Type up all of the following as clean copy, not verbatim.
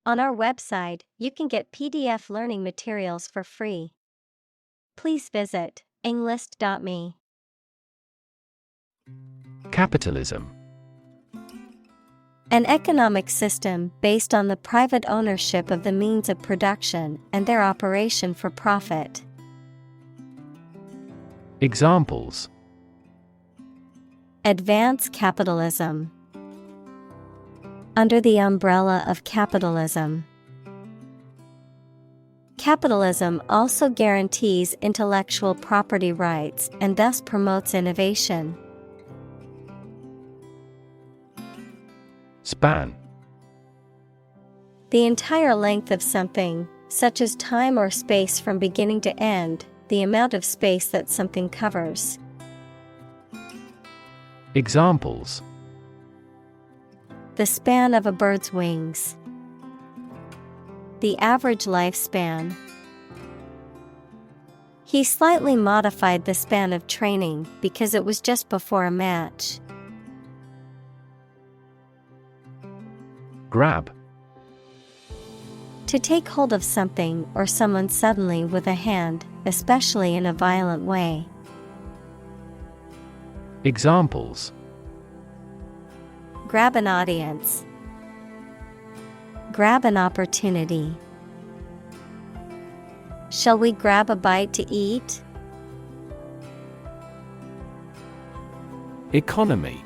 On our website, you can get PDF learning materials for free. Please visit englist.me. Capitalism. An economic system based on the private ownership of the means of production and their operation for profit. Examples: Advance capitalism. Under the umbrella of capitalism. Capitalism also guarantees intellectual property rights and thus promotes innovation. Span. The entire length of something, such as time or space from beginning to end, the amount of space that something covers. Examples: The span of a bird's wings. The average lifespan. He slightly modified the span of training because it was just before a match. Grab. To take hold of something or someone suddenly with a hand, especially in a violent way. Examples: Grab an audience. Grab an opportunity. Shall we grab a bite to eat? Economy.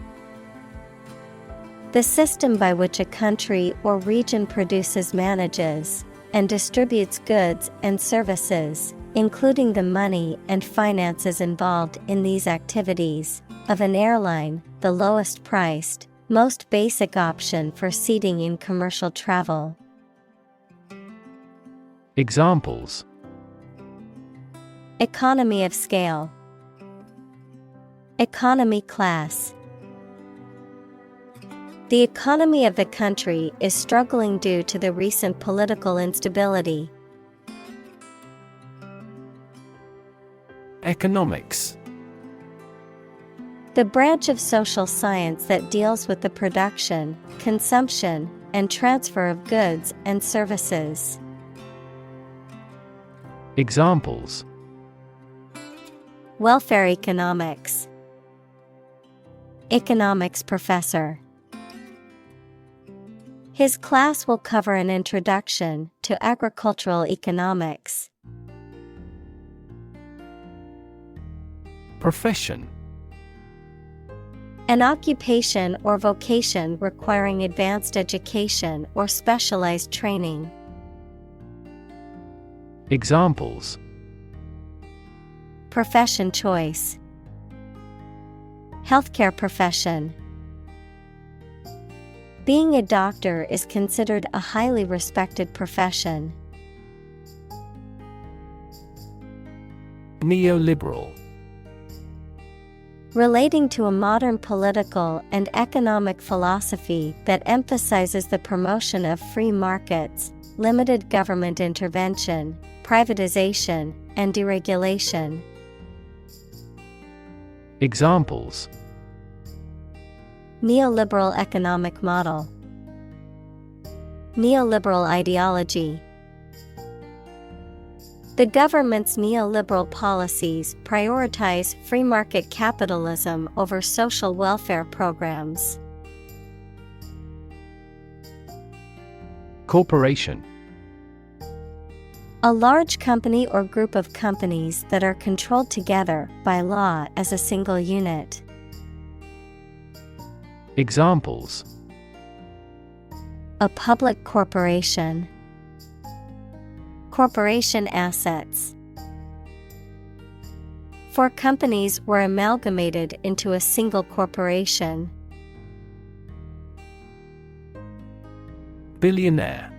The system by which a country or region produces, manages, and distributes goods and services, including the money and finances involved in these activities, of an airline, the lowest priced, most basic option for seating in commercial travel. Examples: Economy of scale. Economy class. The economy of the country is struggling due to the recent political instability. Economics. The branch of social science that deals with the production, consumption, and transfer of goods and services. Examples: Welfare economics. Economics professor. His class will cover an introduction to agricultural economics. Profession. An occupation or vocation requiring advanced education or specialized training. Examples: Profession choice. Healthcare profession. Being a doctor is considered a highly respected profession. Neoliberal. Relating to a modern political and economic philosophy that emphasizes the promotion of free markets, limited government intervention, privatization, and deregulation. Examples: Neoliberal economic model. Neoliberal ideology. The government's neoliberal policies prioritize free market capitalism over social welfare programs. Corporation. A large company or group of companies that are controlled together by law as a single unit. Examples: A public corporation. Corporation assets. 4 companies were amalgamated into a single corporation. Billionaire.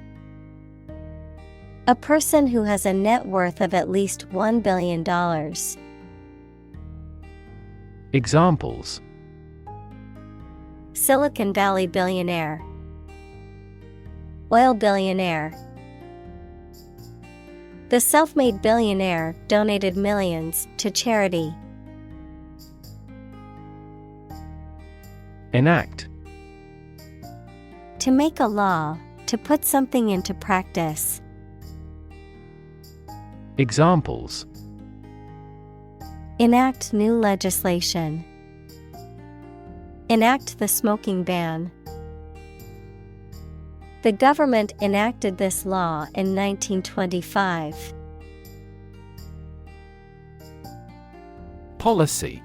A person who has a net worth of at least $1 billion. Examples: Silicon Valley billionaire. Oil billionaire. The self-made billionaire donated millions to charity. Enact. To make a law, to put something into practice. Examples: Enact new legislation. Enact the smoking ban. The government enacted this law in 1925. Policy: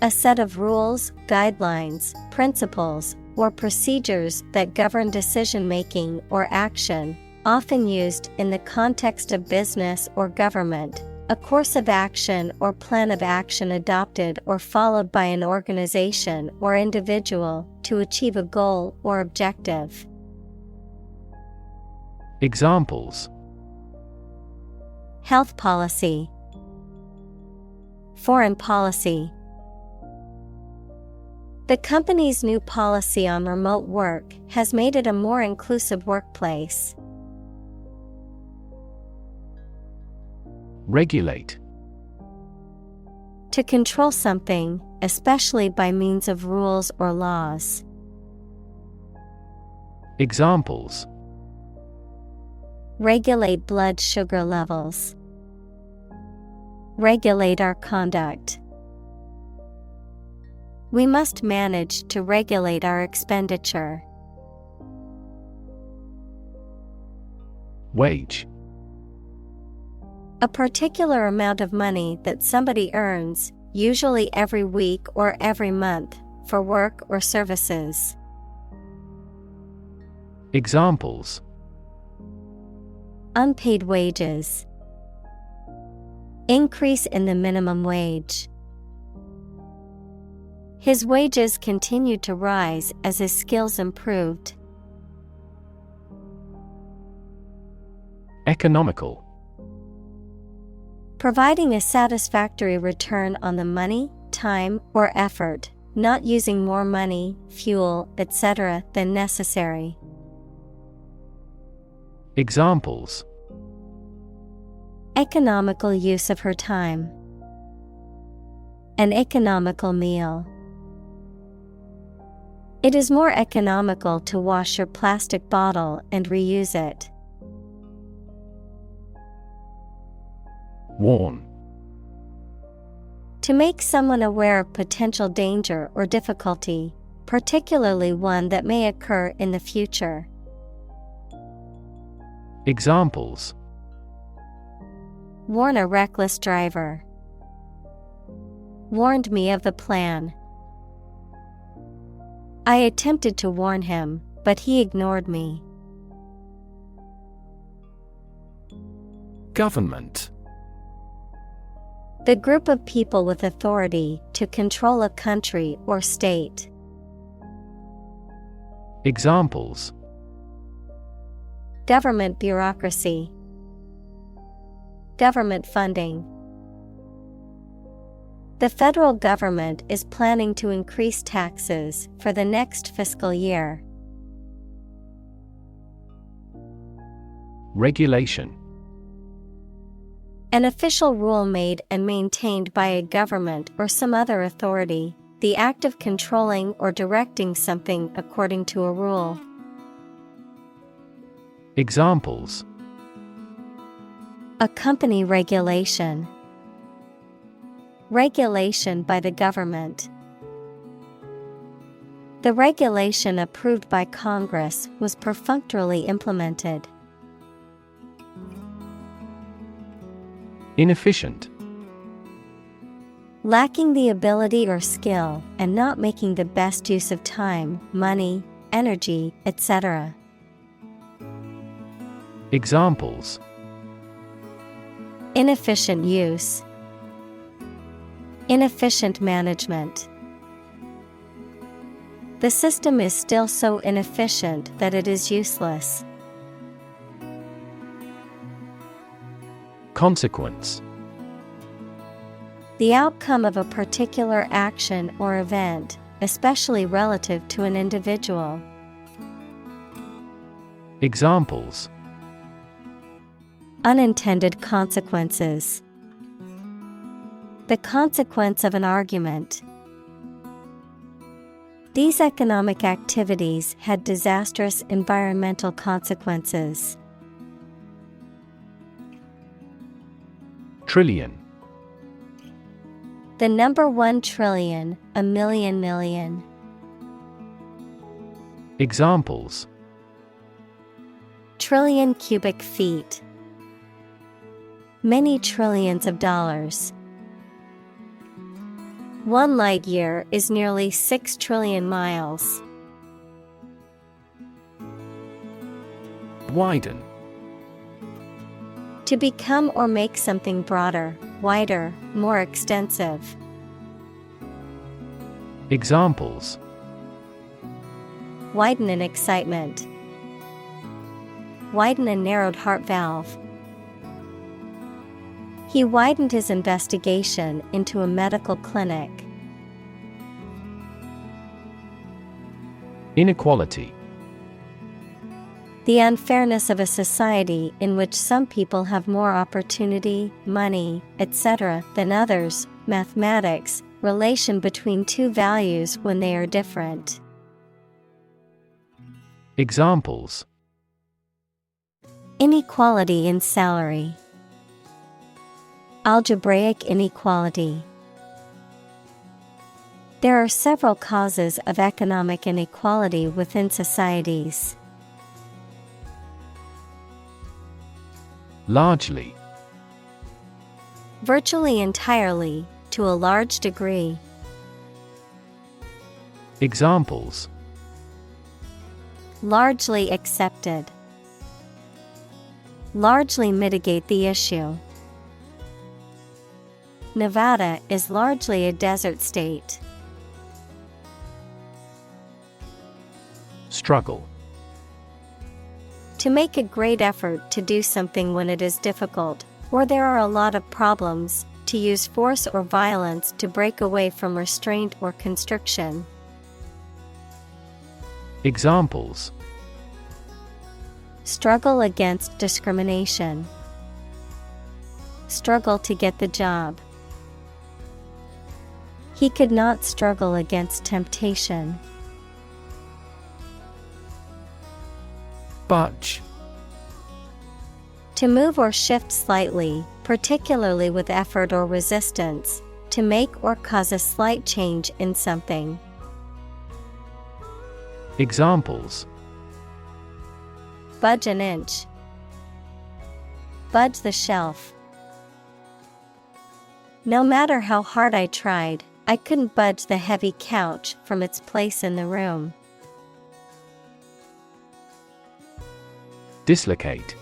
A set of rules, guidelines, principles, or procedures that govern decision-making or action, often used in the context of business or government, a course of action or plan of action adopted or followed by an organization or individual to achieve a goal or objective. Examples: Health policy. Foreign policy. The company's new policy on remote work has made it a more inclusive workplace. Regulate: To control something, especially by means of rules or laws. Examples: Regulate blood sugar levels. Regulate our conduct. We must manage to regulate our expenditure. Wage: A particular amount of money that somebody earns, usually every week or every month, for work or services. Examples: Unpaid wages. Increase in the minimum wage. His wages continued to rise as his skills improved. Economical: Providing a satisfactory return on the money, time, or effort, not using more money, fuel, etc. than necessary. Examples: Economical use of her time. An economical meal. It is more economical to wash your plastic bottle and reuse it. Warn: To make someone aware of potential danger or difficulty, particularly one that may occur in the future. Examples: Warn a reckless driver. Warned me of the plan. I attempted to warn him, but he ignored me. Government: The group of people with authority to control a country or state. Examples: Government bureaucracy. Government funding. The federal government is planning to increase taxes for the next fiscal year. Regulation: An official rule made and maintained by a government or some other authority, the act of controlling or directing something according to a rule. Examples: A company regulation. Regulation by the government. The regulation approved by Congress was perfunctorily implemented. Inefficient: Lacking the ability or skill and not making the best use of time, money, energy, etc. Examples: Inefficient use. Inefficient management. The system is still so inefficient that it is useless. Consequence: The outcome of a particular action or event, especially relative to an individual. Examples: Unintended consequences. The consequence of an argument. These economic activities had disastrous environmental consequences. Trillion. The number 1 trillion, a million million. Examples: Trillion cubic feet. Many trillions of dollars. 1 light year is nearly 6 trillion miles. Widen. To become or make something broader, wider, more extensive. Examples: Widen an excitement. Widen a narrowed heart valve. He widened his investigation into a medical clinic. Inequality. The unfairness of a society in which some people have more opportunity, money, etc. than others. Mathematics, relation between two values when they are different. Examples: Inequality in salary. Algebraic inequality. There are several causes of economic inequality within societies. Largely. Virtually entirely, to a large degree. Examples: Largely accepted. Largely mitigate the issue. Nevada is largely a desert state. Struggle. To make a great effort to do something when it is difficult, or there are a lot of problems, to use force or violence to break away from restraint or constriction. Examples: Struggle against discrimination. Struggle to get the job. He could not struggle against temptation. Budge. To move or shift slightly, particularly with effort or resistance, to make or cause a slight change in something. Examples: Budge an inch. Budge the shelf. No matter how hard I tried, I couldn't budge the heavy couch from its place in the room. Dislocate.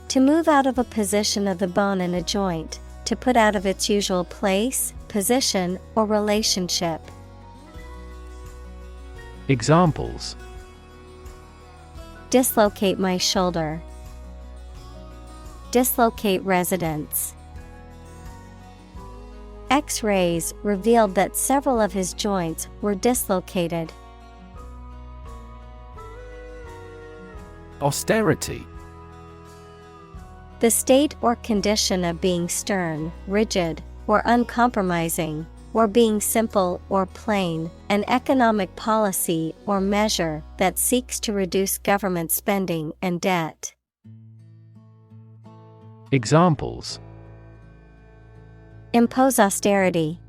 To move out of a position of the bone in a joint, to put out of its usual place, position, or relationship. Examples: Dislocate my shoulder. Dislocate residence. X-rays revealed that several of his joints were dislocated. Austerity. The state or condition of being stern, rigid, or uncompromising, or being simple or plain, an economic policy or measure that seeks to reduce government spending and debt. Examples: Impose austerity.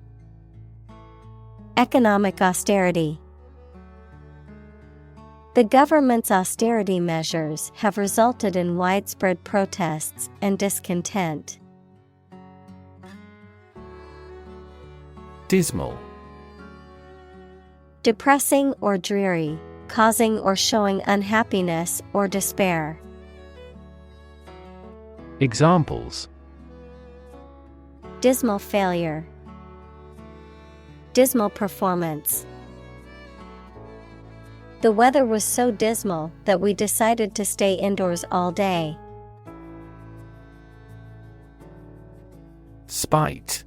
Economic austerity. The government's austerity measures have resulted in widespread protests and discontent. Dismal. Depressing or dreary, causing or showing unhappiness or despair. Examples: Dismal failure. Dismal performance. The weather was so dismal that we decided to stay indoors all day. Spite.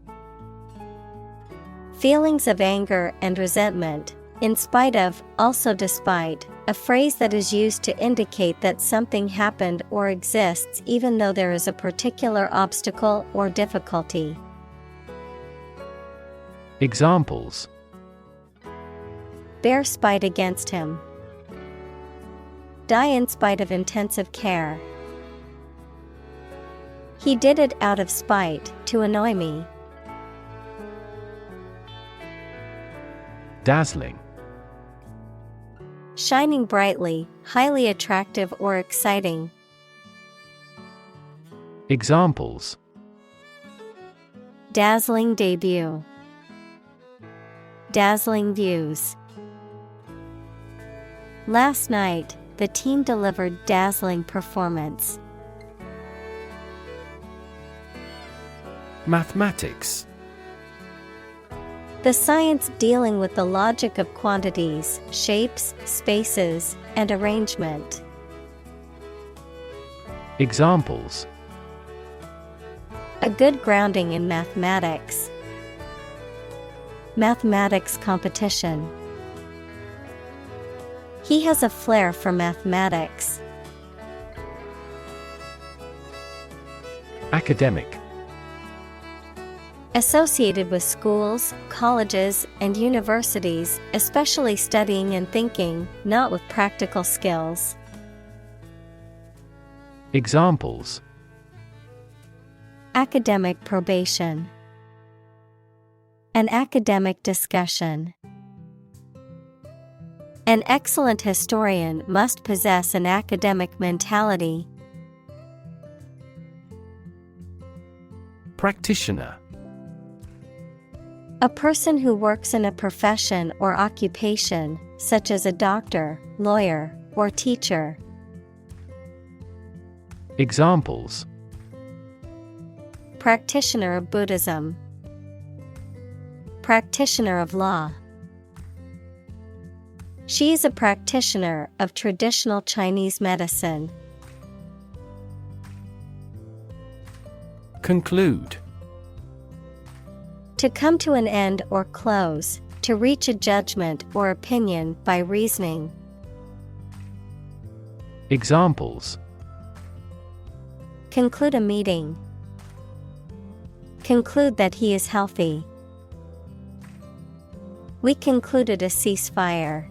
Feelings of anger and resentment, in spite of, also despite, a phrase that is used to indicate that something happened or exists even though there is a particular obstacle or difficulty. Examples: Bear spite against him. Die in spite of intensive care. He did it out of spite, to annoy me. Dazzling. Shining brightly, highly attractive or exciting. Examples: Dazzling debut. Dazzling views. Last night, the team delivered dazzling performance. Mathematics. The science dealing with the logic of quantities, shapes, spaces, and arrangement. Examples: A good grounding in mathematics. Mathematics competition. He has a flair for mathematics. Academic. Associated with schools, colleges, and universities, especially studying and thinking, not with practical skills. Examples: Academic probation. An academic discussion. An excellent historian must possess an academic mentality. Practitioner. A person who works in a profession or occupation, such as a doctor, lawyer, or teacher. Examples: Practitioner of Buddhism. Practitioner of law. She is a practitioner of traditional Chinese medicine. Conclude. To come to an end or close, to reach a judgment or opinion by reasoning. Examples: Conclude a meeting. Conclude that he is healthy. We concluded a ceasefire.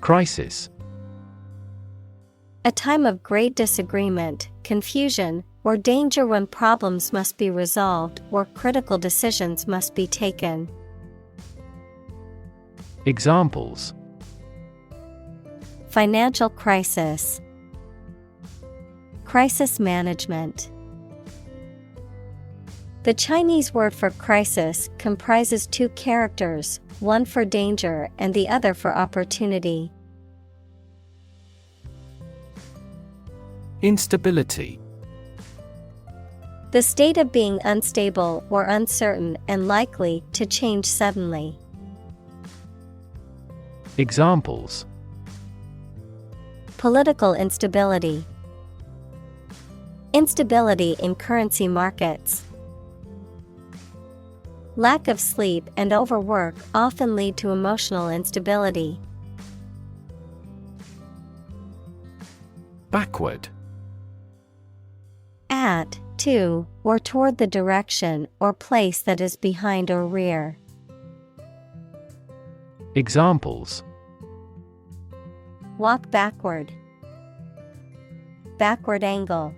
Crisis. A time of great disagreement, confusion, or danger when problems must be resolved or critical decisions must be taken. Examples: Financial crisis. Crisis management. The Chinese word for crisis comprises two characters, one for danger and the other for opportunity. Instability. The state of being unstable or uncertain and likely to change suddenly. Examples: Political instability. Instability in currency markets. Lack of sleep and overwork often lead to emotional instability. Backward. At, to, or toward the direction or place that is behind or rear. Examples: Walk backward. Backward angle.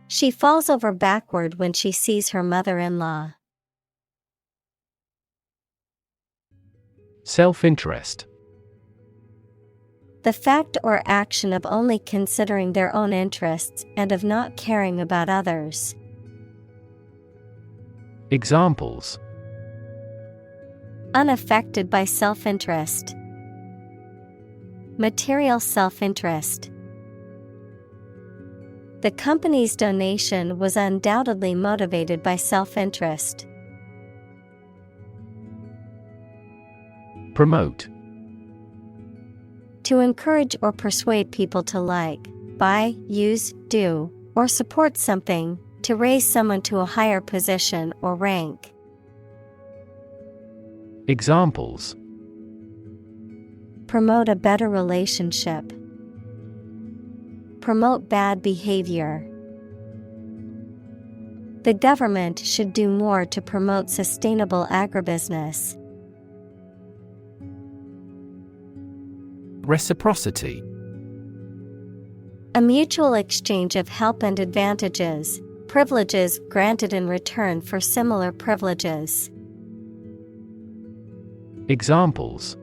She falls over backward when she sees her mother-in-law. Self-interest. The fact or action of only considering their own interests and of not caring about others. Examples: Unaffected by self-interest. Material self-interest. The company's donation was undoubtedly motivated by self-interest. Promote. To encourage or persuade people to like, buy, use, do, or support something, to raise someone to a higher position or rank. Examples: Promote a better relationship. Promote bad behavior. The government should do more to promote sustainable agribusiness. Reciprocity. A mutual exchange of help and advantages, privileges granted in return for similar privileges. Examples: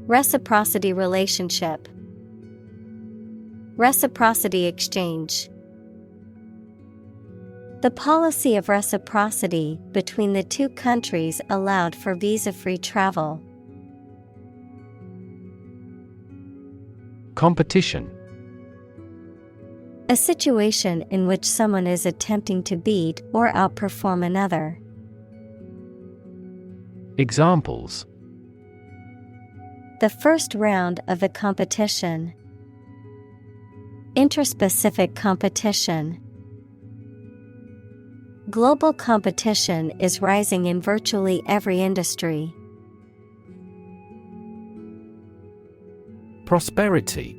Reciprocity relationship. Reciprocity exchange. The policy of reciprocity between the two countries allowed for visa-free travel. Competition. A situation in which someone is attempting to beat or outperform another. Examples: The first round of the competition. Interspecific competition. Global competition is rising in virtually every industry. Prosperity.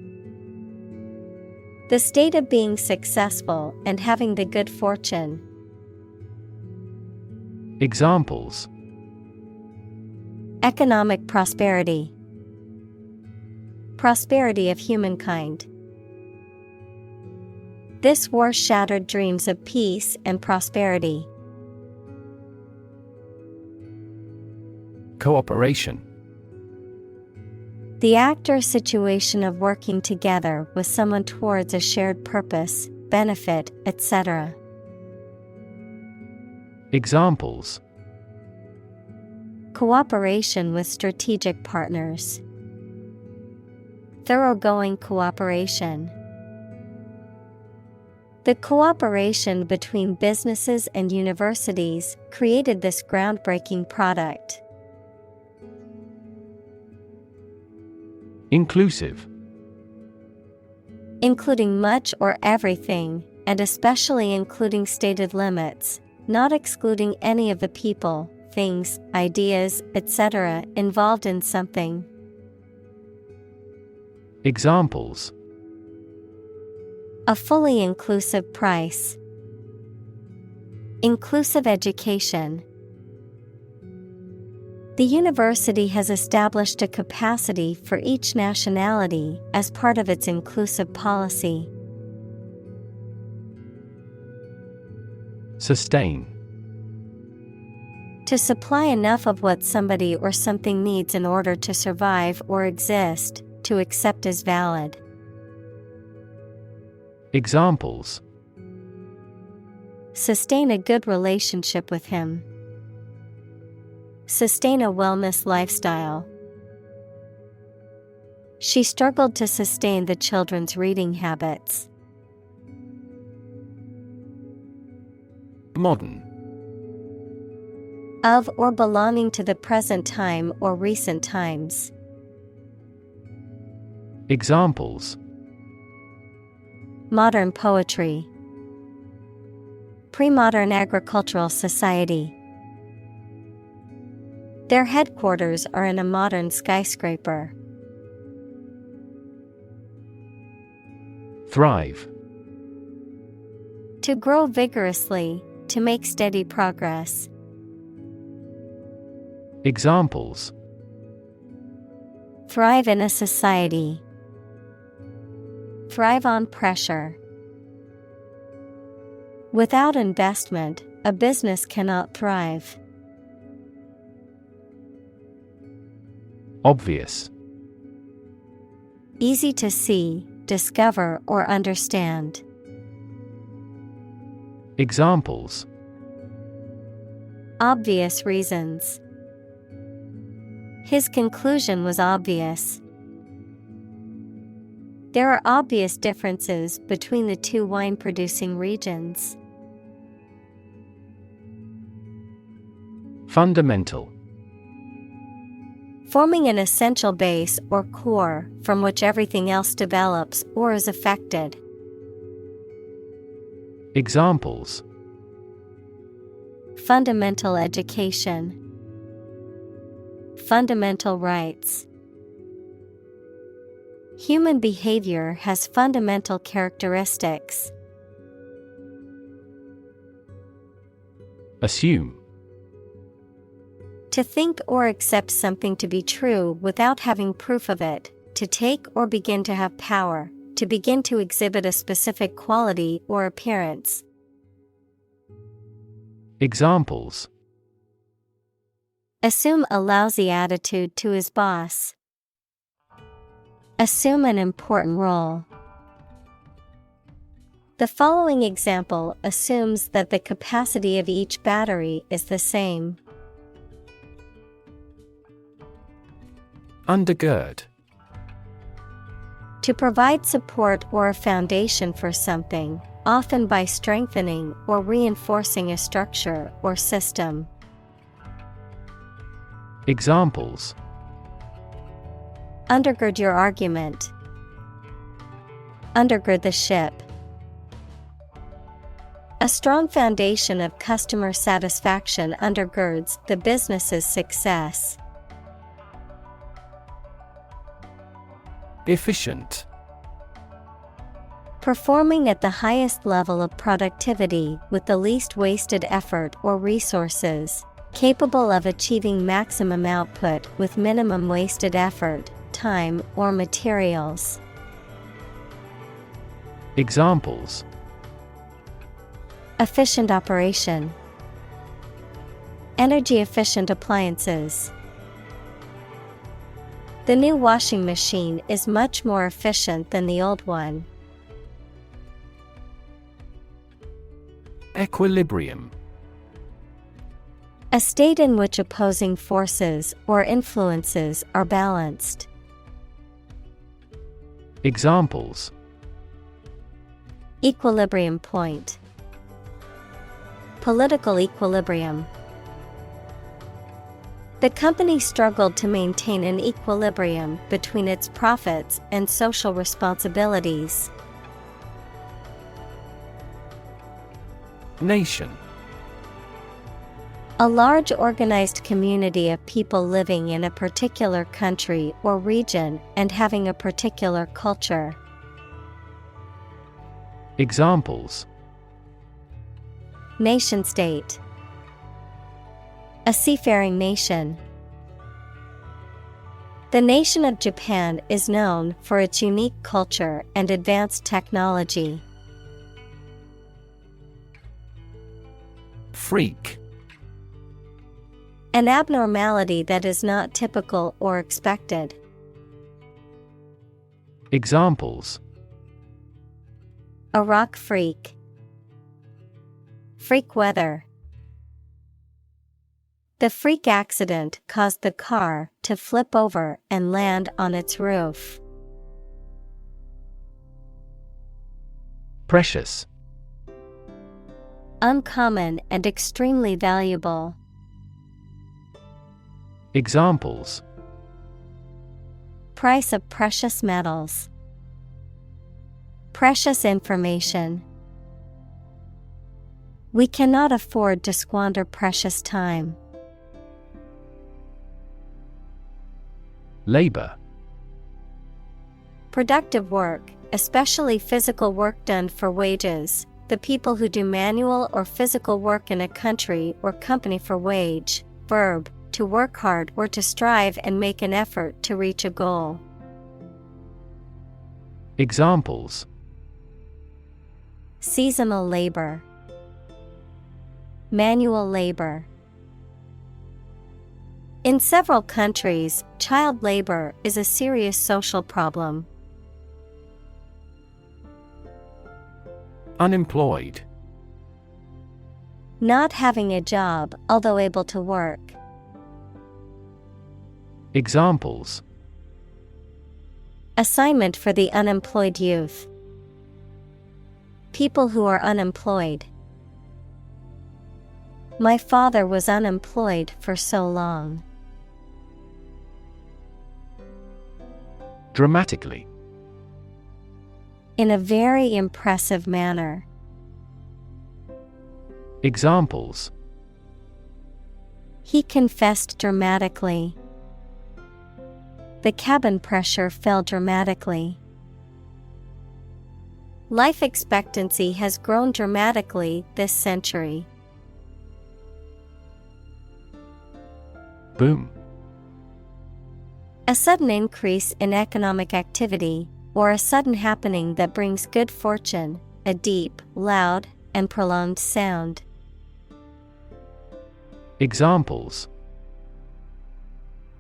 The state of being successful and having the good fortune. Examples: Economic prosperity. Prosperity of humankind. This war shattered dreams of peace and prosperity. Cooperation. The act or situation of working together with someone towards a shared purpose, benefit, etc. Examples: Cooperation with strategic partners. Thoroughgoing cooperation. The cooperation between businesses and universities created this groundbreaking product. Inclusive. Including much or everything, and especially including stated limits, not excluding any of the people, things, ideas, etc. involved in something. Examples: A fully inclusive price. Inclusive education. The university has established a capacity for each nationality as part of its inclusive policy. Sustain. To supply enough of what somebody or something needs in order to survive or exist, to accept as valid. Examples: Sustain a good relationship with him. Sustain a wellness lifestyle. She struggled to sustain the children's reading habits. Modern. Of or belonging to the present time or recent times. Examples: Modern poetry. Pre-modern agricultural society. Their headquarters are in a modern skyscraper. Thrive. To grow vigorously, to make steady progress. Examples: Thrive in a society. Thrive on pressure. Without investment, a business cannot thrive. Obvious. Easy to see, discover, or understand. Examples: Obvious reasons. His conclusion was obvious. There are obvious differences between the two wine-producing regions. Fundamental. Forming an essential base or core from which everything else develops or is affected. Examples: Fundamental education. Fundamental rights. Human behavior has fundamental characteristics. Assume. To think or accept something to be true without having proof of it, to take or begin to have power, to begin to exhibit a specific quality or appearance. Examples: Assume a lousy attitude to his boss. Assume an important role. The following example assumes that the capacity of each battery is the same. Undergird. To provide support or a foundation for something, often by strengthening or reinforcing a structure or system. Examples: Undergird your argument. Undergird the ship. A strong foundation of customer satisfaction undergirds the business's success. Efficient. Performing at the highest level of productivity with the least wasted effort or resources, capable of achieving maximum output with minimum wasted effort, time, or materials. Examples: Efficient operation. Energy efficient appliances. The new washing machine is much more efficient than the old one. Equilibrium. A state in which opposing forces or influences are balanced. Examples: Equilibrium point. Political equilibrium. The company struggled to maintain an equilibrium between its profits and social responsibilities. Nation. A large organized community of people living in a particular country or region and having a particular culture. Examples: Nation-state. A seafaring nation. The nation of Japan is known for its unique culture and advanced technology. Freak. An abnormality that is not typical or expected. Examples: A rock freak. Freak weather. The freak accident caused the car to flip over and land on its roof. Precious. Uncommon and extremely valuable. Examples: Price of precious metals. Precious information. We cannot afford to squander precious time. Labor. Productive work, especially physical work done for wages, the people who do manual or physical work in a country or company for wage. Verb, to work hard or to strive and make an effort to reach a goal. Examples: Seasonal labor. Manual labor. In several countries, child labor is a serious social problem. Unemployed. Not having a job, although able to work. Examples: Assignment for the unemployed youth. People who are unemployed. My father was unemployed for so long. Dramatically. In a very impressive manner. Examples: He confessed dramatically. The cabin pressure fell dramatically. Life expectancy has grown dramatically this century. Boom. A sudden increase in economic activity, or a sudden happening that brings good fortune, a deep, loud, and prolonged sound. Examples: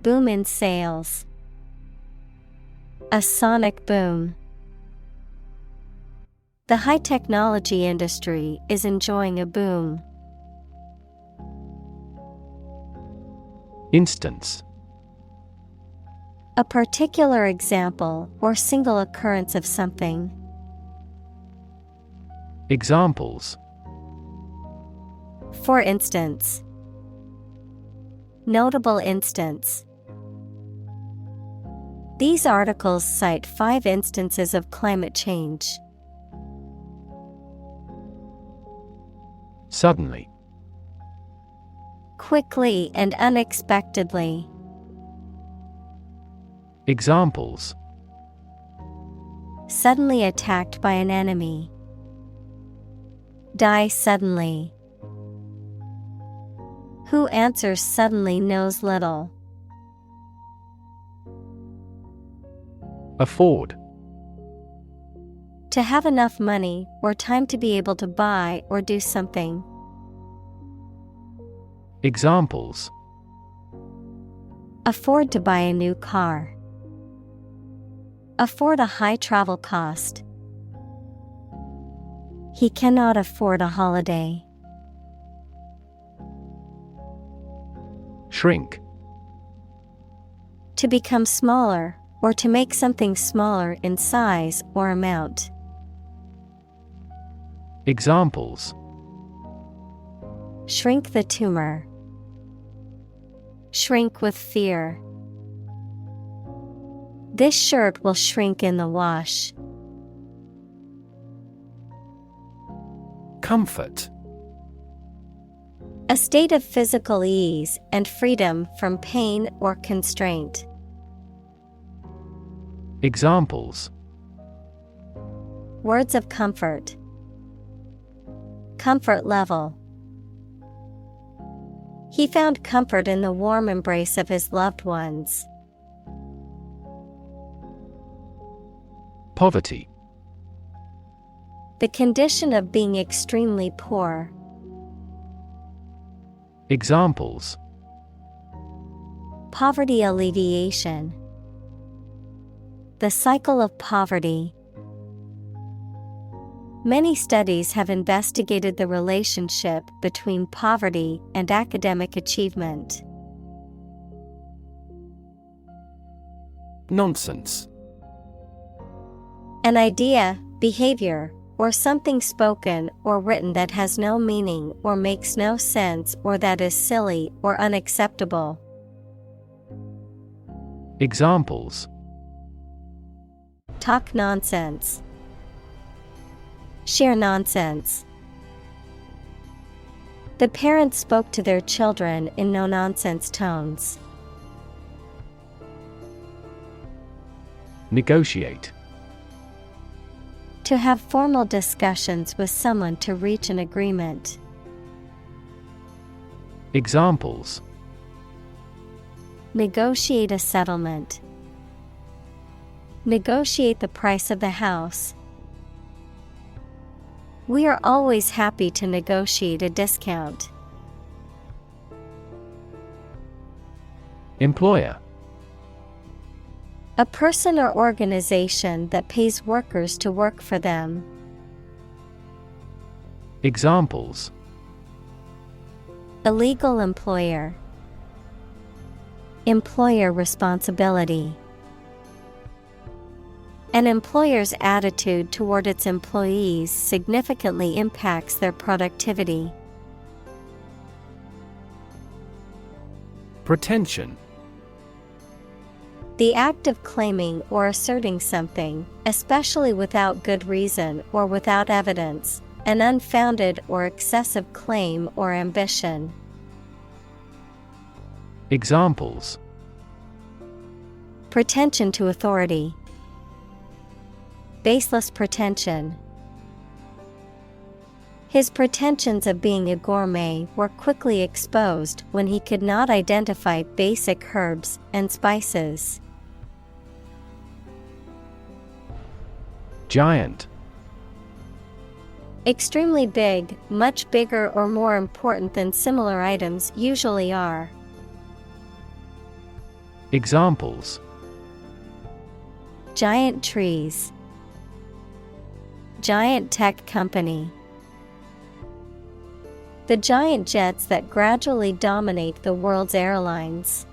Boom in sales. A sonic boom. The high-technology industry is enjoying a boom. Instance: A particular example or single occurrence of something. Examples: For instance. Notable instance. These articles cite 5 instances of climate change. Suddenly. Quickly and unexpectedly. Examples: Suddenly attacked by an enemy. Die suddenly. Who answers suddenly knows little. Afford. To have enough money or time to be able to buy or do something. Examples: Afford to buy a new car. Afford a high travel cost. He cannot afford a holiday. Shrink. To become smaller, or to make something smaller in size or amount. Examples: Shrink the tumor. Shrink with fear. This shirt will shrink in the wash. Comfort. A state of physical ease and freedom from pain or constraint. Examples: Words of comfort. Comfort level. He found comfort in the warm embrace of his loved ones. Poverty. The condition of being extremely poor. Examples: Poverty alleviation. The cycle of poverty. Many studies have investigated the relationship between poverty and academic achievement. Nonsense. An idea, behavior, or something spoken or written that has no meaning or makes no sense or that is silly or unacceptable. Examples: Talk nonsense. Share nonsense. The parents spoke to their children in no-nonsense tones. Negotiate. To have formal discussions with someone to reach an agreement. Examples: Negotiate a settlement. Negotiate the price of the house. We are always happy to negotiate a discount. Employer. A person or organization that pays workers to work for them. Examples: Illegal employer. Employer responsibility. An employer's attitude toward its employees significantly impacts their productivity. Pretension. The act of claiming or asserting something, especially without good reason or without evidence, an unfounded or excessive claim or ambition. Examples: Pretension to authority. Baseless pretension. His pretensions of being a gourmet were quickly exposed when he could not identify basic herbs and spices. Giant. Extremely big, much bigger or more important than similar items usually are. Examples: Giant trees. Giant tech company. The giant jets that gradually dominate the world's airlines.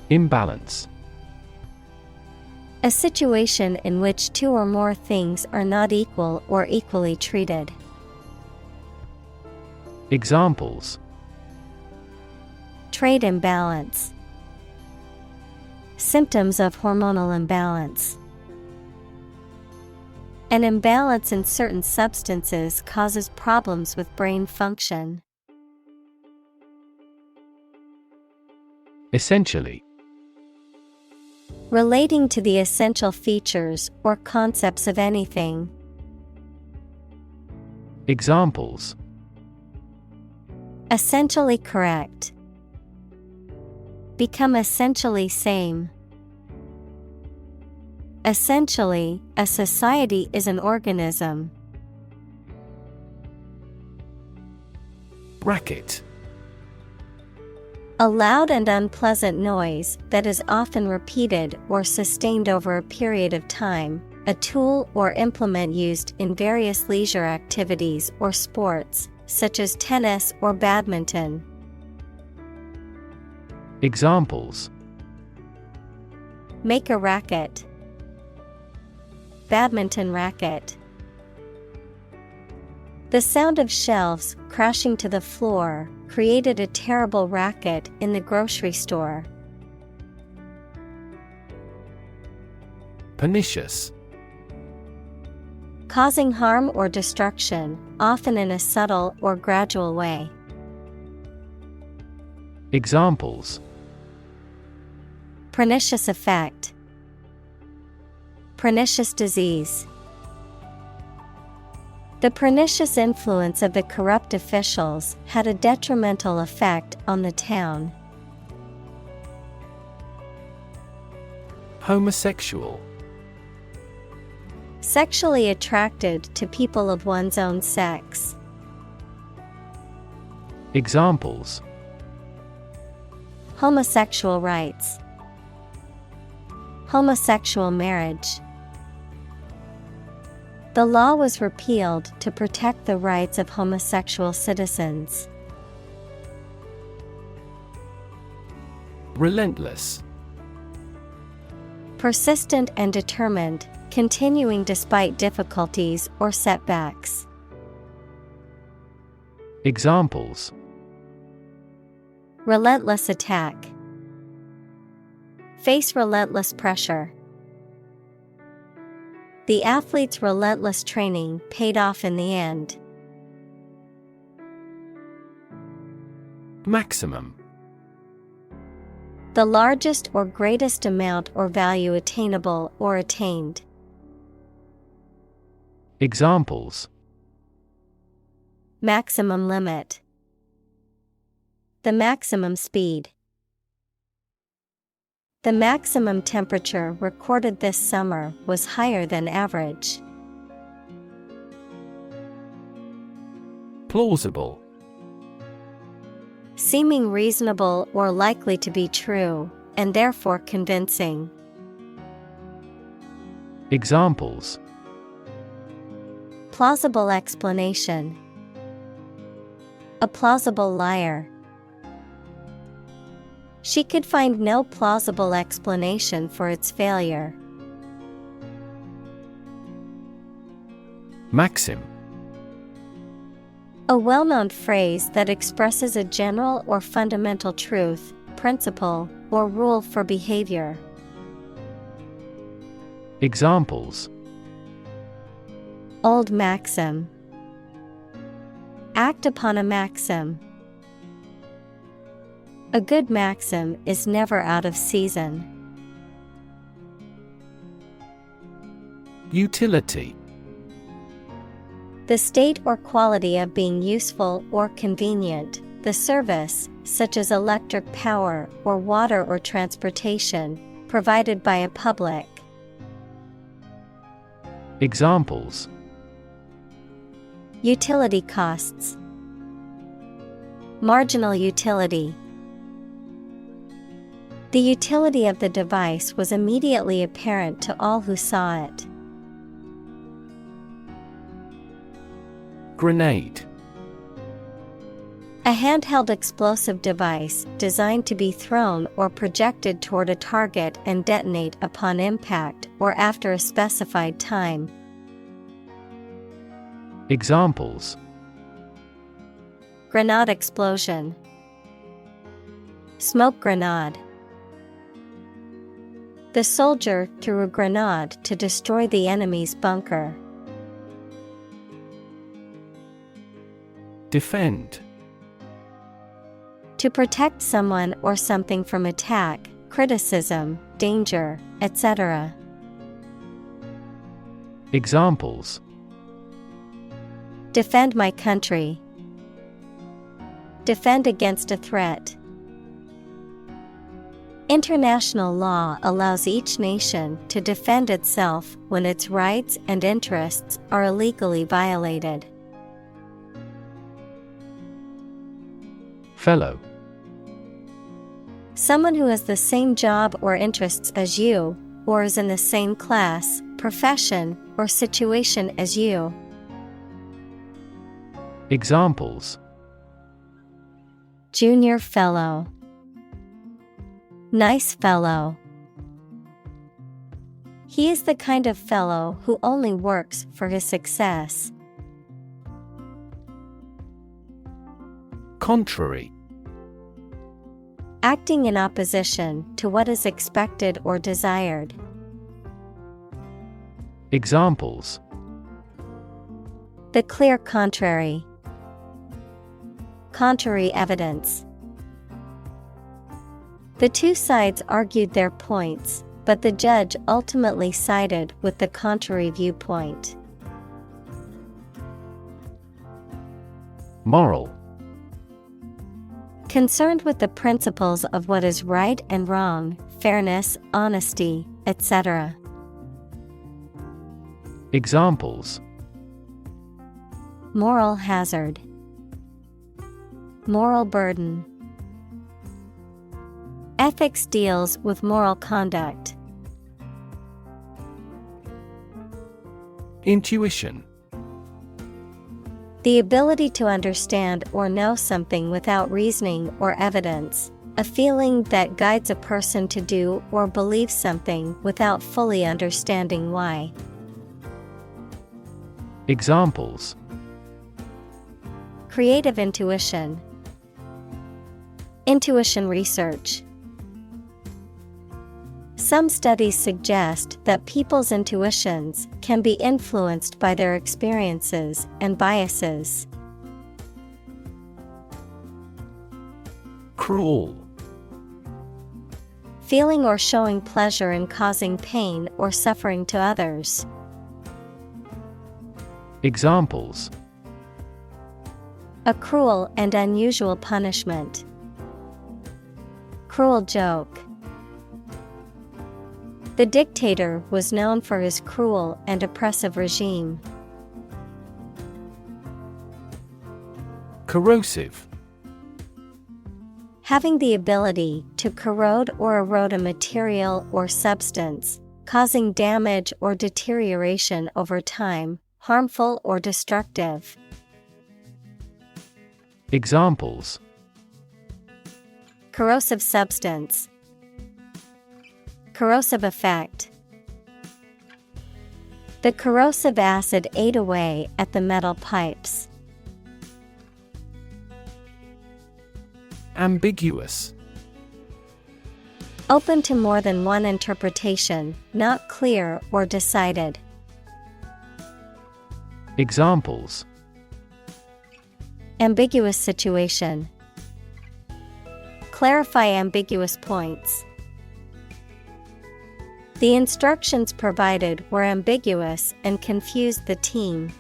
Imbalance. A situation in which two or more things are not equal or equally treated. Examples: Trade imbalance. Symptoms of hormonal imbalance. An imbalance in certain substances causes problems with brain function. Essentially. Relating to the essential features or concepts of anything. Examples: Essentially correct. Become essentially same. Essentially, a society is an organism. Racket. A loud and unpleasant noise that is often repeated or sustained over a period of time, a tool or implement used in various leisure activities or sports, such as tennis or badminton. Examples: Make a racket. Badminton racket. The sound of shelves crashing to the floor created a terrible racket in the grocery store. Pernicious. Causing harm or destruction, often in a subtle or gradual way. Examples: Pernicious effect. Pernicious disease. The pernicious influence of the corrupt officials had a detrimental effect on the town. Homosexual. Sexually attracted to people of one's own sex. Examples: Homosexual rights. Homosexual marriage. The law was repealed to protect the rights of homosexual citizens. Relentless. Persistent and determined, continuing despite difficulties or setbacks. Examples: Relentless attack. Face relentless pressure. The athlete's relentless training paid off in the end. Maximum. The largest or greatest amount or value attainable or attained. Examples: Maximum limit. The maximum speed. The maximum temperature recorded this summer was higher than average. Plausible. Seeming reasonable or likely to be true, and therefore convincing. Examples: Plausible explanation. A plausible liar. She could find no plausible explanation for its failure. Maxim. A well-known phrase that expresses a general or fundamental truth, principle, or rule for behavior. Examples: Old maxim. Act upon a maxim. A good maxim is never out of season. Utility. The state or quality of being useful or convenient, the service, such as electric power or water or transportation, provided by a public. Examples: Utility costs. Marginal utility. The utility of the device was immediately apparent to all who saw it. Grenade. A handheld explosive device designed to be thrown or projected toward a target and detonate upon impact or after a specified time. Examples: Grenade explosion. Smoke grenade. The soldier threw a grenade to destroy the enemy's bunker. Defend. To protect someone or something from attack, criticism, danger, etc. Examples: Defend my country. Defend against a threat. International law allows each nation to defend itself when its rights and interests are illegally violated. Fellow. Someone who has the same job or interests as you, or is in the same class, profession, or situation as you. Examples: Junior fellow. Nice fellow. He is the kind of fellow who only works for his success. Contrary. Acting in opposition to what is expected or desired. Examples: The clear contrary. Contrary evidence. The two sides argued their points, but the judge ultimately sided with the contrary viewpoint. Moral. Concerned with the principles of what is right and wrong, fairness, honesty, etc. Examples: Moral hazard. Moral burden. Ethics deals with moral conduct. Intuition. The ability to understand or know something without reasoning or evidence, a feeling that guides a person to do or believe something without fully understanding why. Examples: Creative intuition. Intuition research. Some studies suggest that people's intuitions can be influenced by their experiences and biases. Cruel. Feeling or showing pleasure in causing pain or suffering to others. Examples: A cruel and unusual punishment. Cruel joke. The dictator was known for his cruel and oppressive regime. Corrosive. Having the ability to corrode or erode a material or substance, causing damage or deterioration over time, harmful or destructive. Examples: Corrosive substance. Corrosive effect. The corrosive acid ate away at the metal pipes. Ambiguous. Open to more than one interpretation, not clear or decided. Examples: Ambiguous situation. Clarify ambiguous points. The instructions provided were ambiguous and confused the team.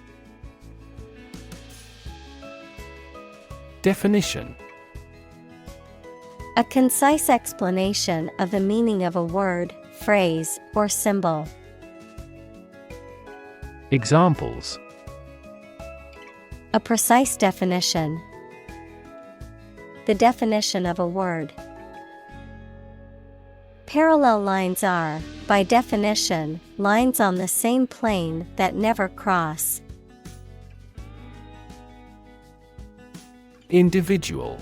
Definition. A concise explanation of the meaning of a word, phrase, or symbol. Examples. A precise definition. The definition of a word. Parallel lines are, by definition, lines on the same plane that never cross. Individual.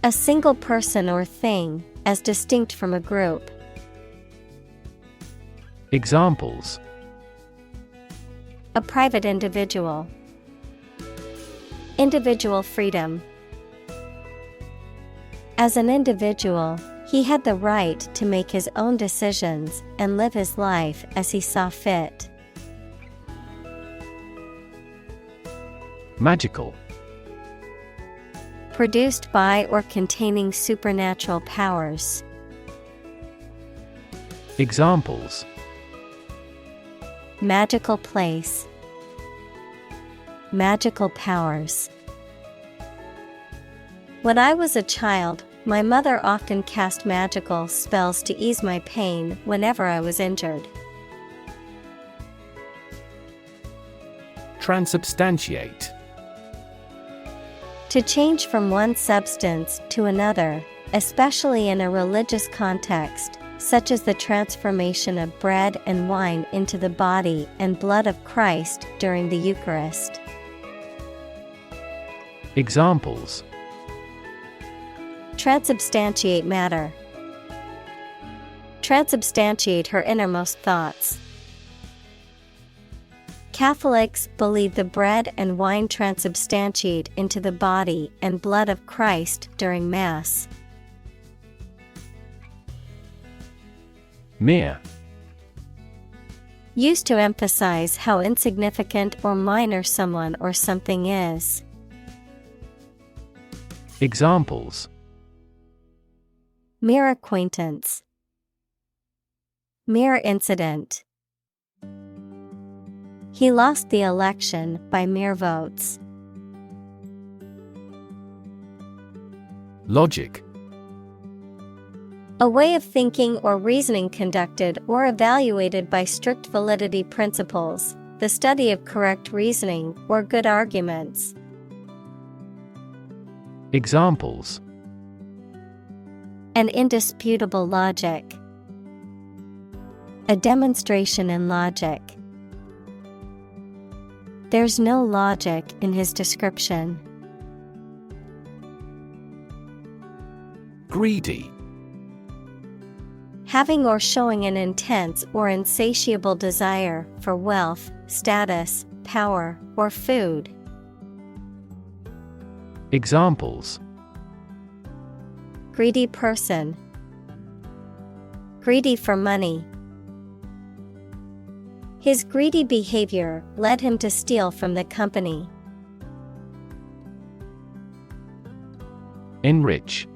A single person or thing, as distinct from a group. Examples. A private individual. Individual freedom. As an individual, he had the right to make his own decisions and live his life as he saw fit. Magical. Produced by or containing supernatural powers. Examples. Magical place. Magical powers. When I was a child, my mother often cast magical spells to ease my pain whenever I was injured. Transubstantiate. To change from one substance to another, especially in a religious context, such as the transformation of bread and wine into the body and blood of Christ during the Eucharist. Examples. Transubstantiate matter. Transubstantiate her innermost thoughts. Catholics believe the bread and wine transubstantiate into the body and blood of Christ during Mass. Mere. Used to emphasize how insignificant or minor someone or something is. Examples. Mere acquaintance. Mere incident. He lost the election by mere votes. Logic. A way of thinking or reasoning conducted or evaluated by strict validity principles, the study of correct reasoning or good arguments. Examples. An indisputable logic. A demonstration in logic. There's no logic in his description. Greedy. Having or showing an intense or insatiable desire for wealth, status, power, or food. Examples. Greedy person. Greedy for money. His greedy behavior led him to steal from the company. Enrich.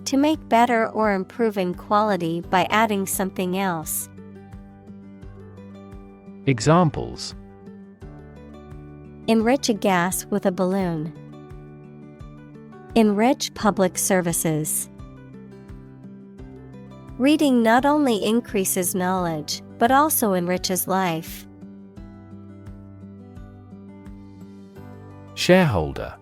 To make better or improve in quality by adding something else. Examples. Enrich a gas with a balloon. Enrich public services. Reading not only increases knowledge, but also enriches life. Shareholder.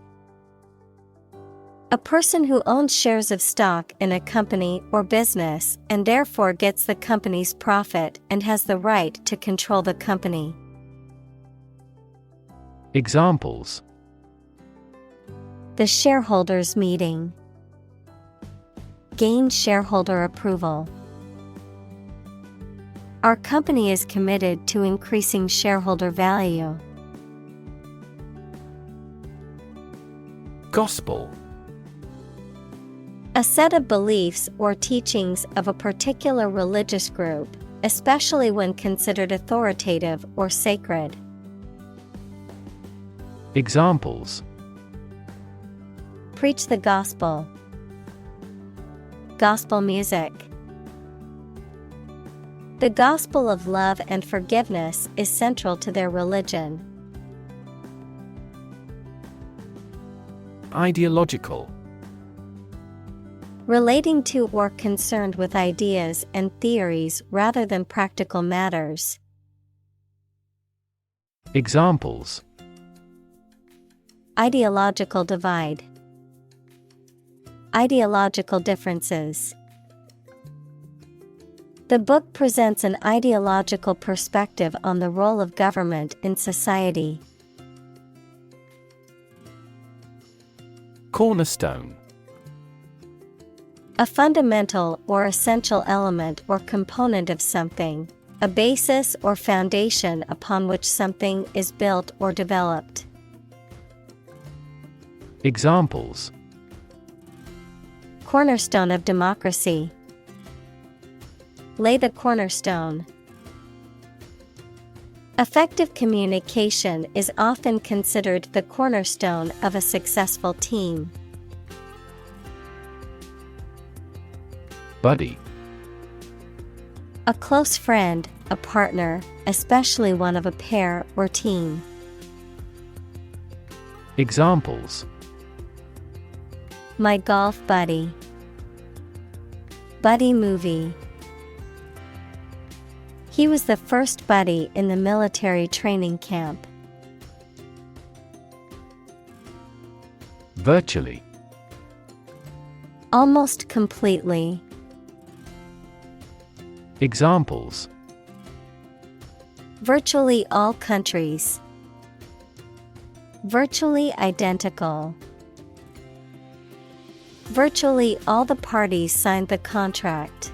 A person who owns shares of stock in a company or business and therefore gets the company's profit and has the right to control the company. Examples. The shareholders' meeting. Gain shareholder approval. Our company is committed to increasing shareholder value. Gospel. A set of beliefs or teachings of a particular religious group, especially when considered authoritative or sacred. Examples. Preach the gospel. Gospel music. The gospel of love and forgiveness is central to their religion. Ideological. Relating to or concerned with ideas and theories rather than practical matters. Examples: Ideological divide. Ideological differences. The book presents an ideological perspective on the role of government in society. Cornerstone. A fundamental or essential element or component of something, a basis or foundation upon which something is built or developed. Examples: Cornerstone of democracy. Lay the cornerstone. Effective communication is often considered the cornerstone of a successful team. Buddy. A close friend, a partner, especially one of a pair or team. Examples: My golf buddy. Buddy movie. He was the first buddy in the military training camp. Virtually. Almost completely. Examples: Virtually all countries. Virtually identical. Virtually all the parties signed the contract.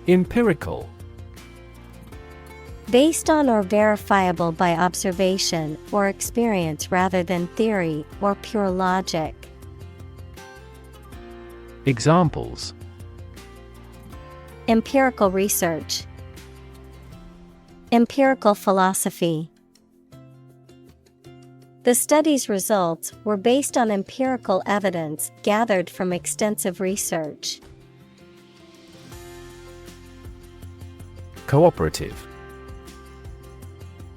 Empirical. Based on or verifiable by observation or experience rather than theory or pure logic. Examples: Empirical research. Empirical philosophy. The study's results were based on empirical evidence gathered from extensive research. Cooperative.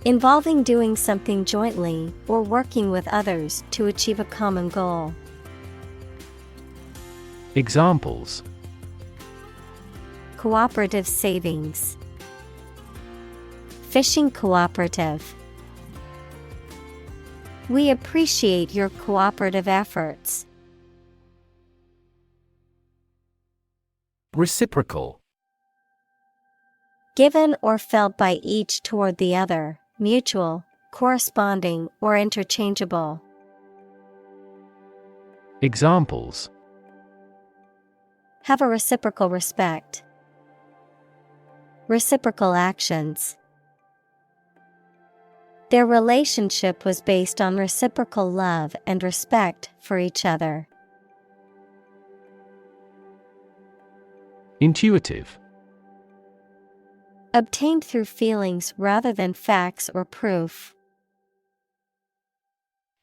Involving doing something jointly or working with others to achieve a common goal. Examples: Cooperative savings. Fishing cooperative. We appreciate your cooperative efforts. Reciprocal. Given or felt by each toward the other, mutual, corresponding, or interchangeable. Examples: Have a reciprocal respect. Reciprocal actions. Their relationship was based on reciprocal love and respect for each other. Intuitive. Obtained through feelings rather than facts or proof.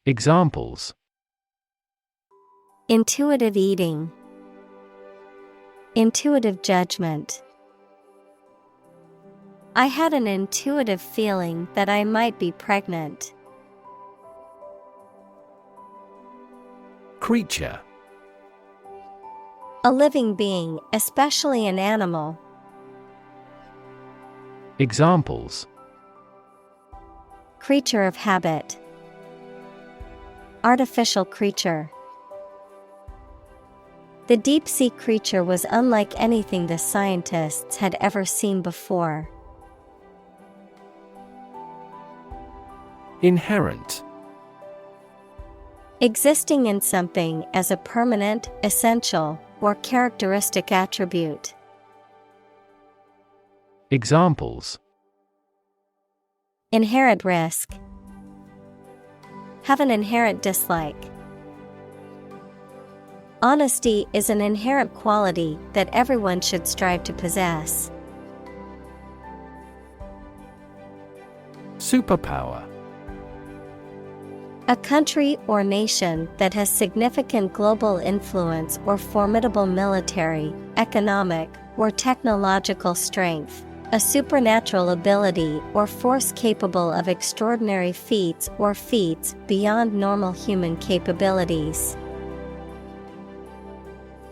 Examples: Intuitive eating. Intuitive judgment. I had an intuitive feeling that I might be pregnant. Creature. A living being, especially an animal. Examples: Creature of habit. Artificial creature. The deep-sea creature was unlike anything the scientists had ever seen before. Inherent. Existing in something as a permanent, essential, or characteristic attribute. Examples: Inherent risk. Have an inherent dislike. Honesty is an inherent quality that everyone should strive to possess. Superpower. A country or nation that has significant global influence or formidable military, economic, or technological strength. A supernatural ability or force capable of extraordinary feats or feats beyond normal human capabilities.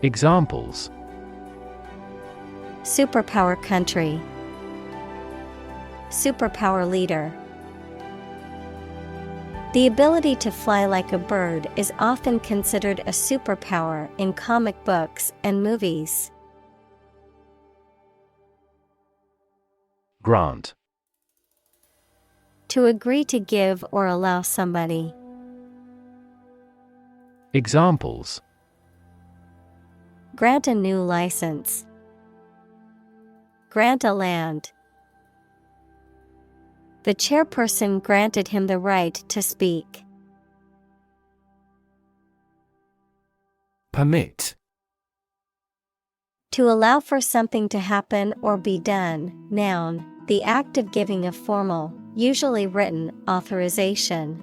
Examples: Superpower country. Superpower leader. The ability to fly like a bird is often considered a superpower in comic books and movies. Grant. To agree to give or allow somebody. Examples: Grant a new license. Grant a land. The chairperson granted him the right to speak. Permit. To allow for something to happen or be done. Noun, the act of giving a formal, usually written, authorization.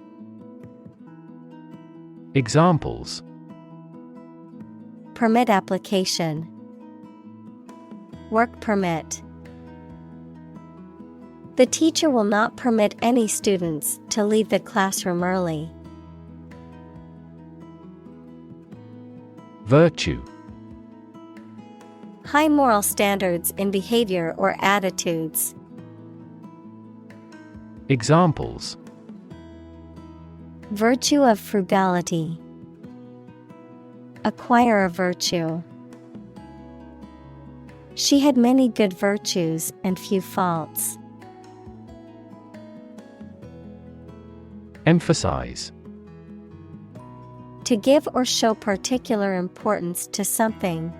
Examples: Permit application. Work permit. The teacher will not permit any students to leave the classroom early. Virtue. High moral standards in behavior or attitudes. Examples: Virtue of frugality. Acquire a virtue. She had many good virtues and few faults. Emphasize. To give or show particular importance to something.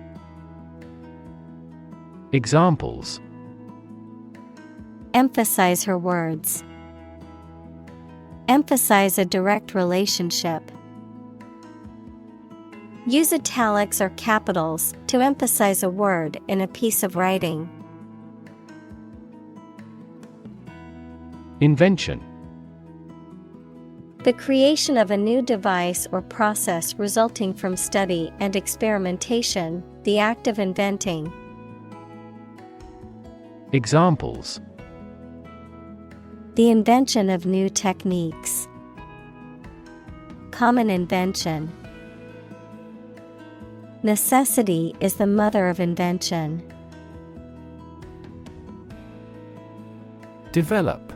Examples: Emphasize her words. Emphasize a direct relationship. Use italics or capitals to emphasize a word in a piece of writing. Invention. The creation of a new device or process resulting from study and experimentation, the act of inventing. Examples: The invention of new techniques. Common invention. Necessity is the mother of invention. Develop.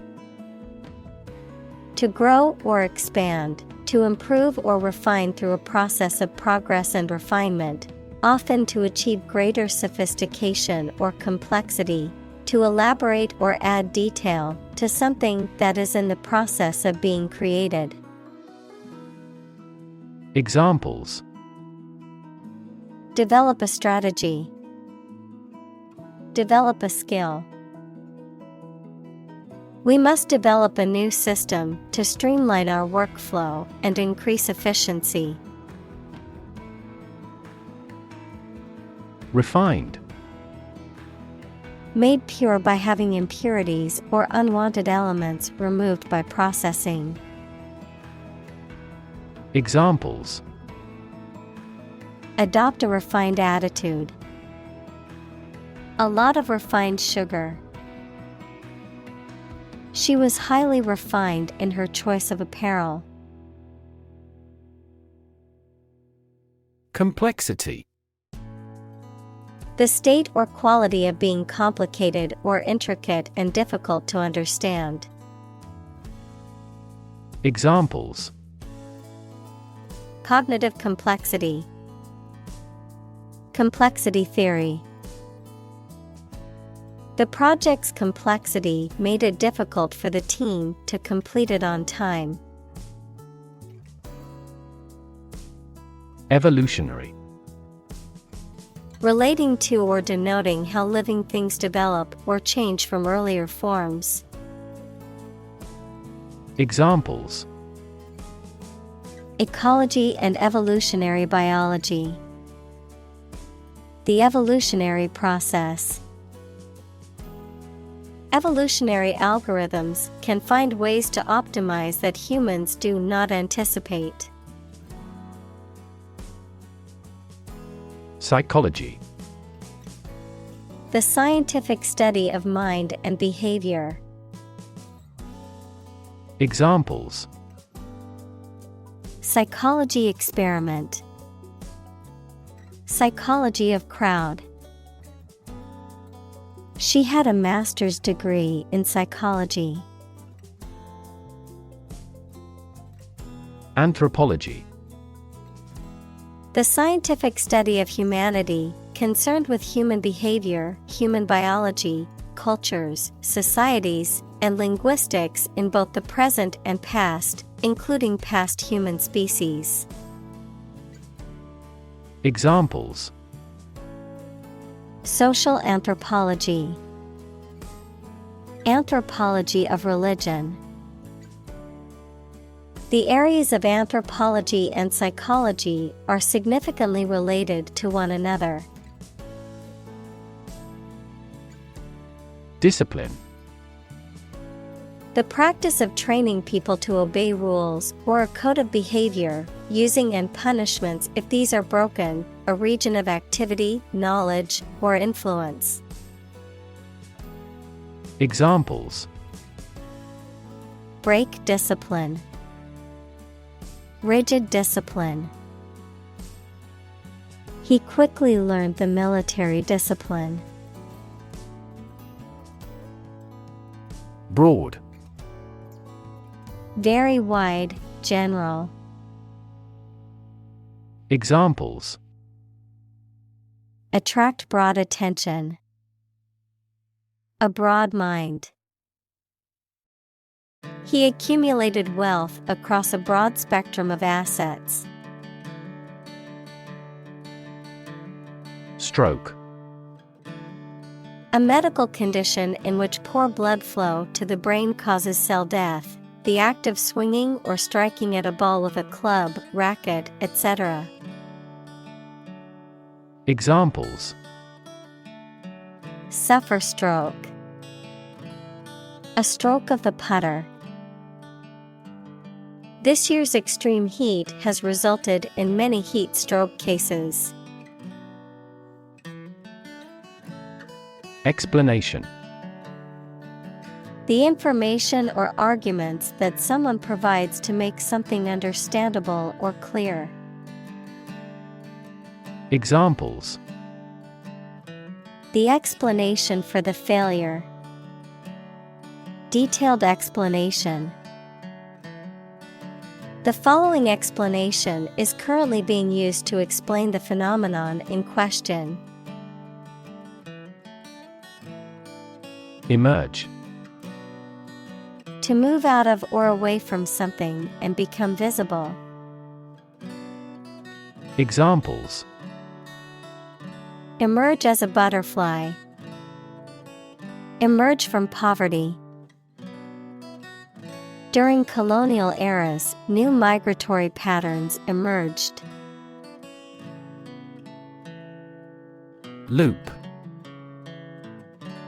To grow or expand, to improve or refine through a process of progress and refinement, often to achieve greater sophistication or complexity, to elaborate or add detail to something that is in the process of being created. Examples: Develop a strategy. Develop a skill. We must develop a new system to streamline our workflow and increase efficiency. Refined. Made pure by having impurities or unwanted elements removed by processing. Examples: Adopt a refined attitude. A lot of refined sugar. She was highly refined in her choice of apparel. Complexity. The state or quality of being complicated or intricate and difficult to understand. Examples: Cognitive complexity. Complexity theory. The project's complexity made it difficult for the team to complete it on time. Evolutionary. Relating to or denoting how living things develop or change from earlier forms. Examples: Ecology and evolutionary biology. The evolutionary process. Evolutionary algorithms can find ways to optimize that humans do not anticipate. Psychology. The scientific study of mind and behavior. Examples: Psychology experiment. Psychology of crowd. She had a master's degree in psychology. Anthropology. The scientific study of humanity, concerned with human behavior, human biology, cultures, societies, and linguistics in both the present and past, including past human species. Examples: Social anthropology. Anthropology of religion. The areas of anthropology and psychology are significantly related to one another. Discipline. The practice of training people to obey rules or a code of behavior, using and punishments if these are broken, a region of activity, knowledge, or influence. Examples: Break discipline. Rigid discipline. He quickly learned the military discipline. Broad. Very wide, general. Examples: Attract broad attention. A broad mind. He accumulated wealth across a broad spectrum of assets. Stroke. A medical condition in which poor blood flow to the brain causes cell death, the act of swinging or striking at a ball with a club, racket, etc. Examples: Suffer stroke. A stroke of the putter. This year's extreme heat has resulted in many heat stroke cases. Explanation. The information or arguments that someone provides to make something understandable or clear. Examples: The explanation for the failure. Detailed explanation. The following explanation is currently being used to explain the phenomenon in question. Emerge. To move out of or away from something and become visible. Examples: Emerge as a butterfly. Emerge from poverty. During colonial eras, new migratory patterns emerged. Loop.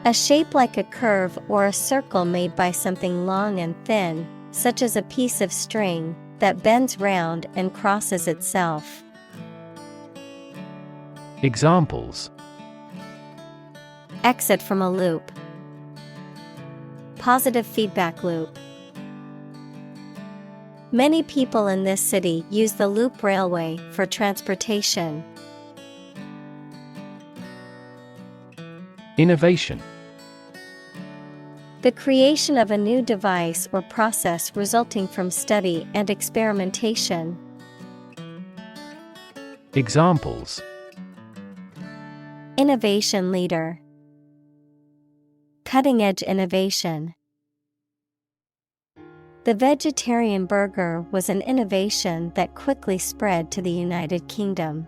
A shape like a curve or a circle made by something long and thin, such as a piece of string, that bends round and crosses itself. Examples: Exit from a loop. Positive feedback loop. Many people in this city use the loop railway for transportation. Innovation. The creation of a new device or process resulting from study and experimentation. Examples: Innovation leader. Cutting-edge innovation. The vegetarian burger was an innovation that quickly spread to the United Kingdom.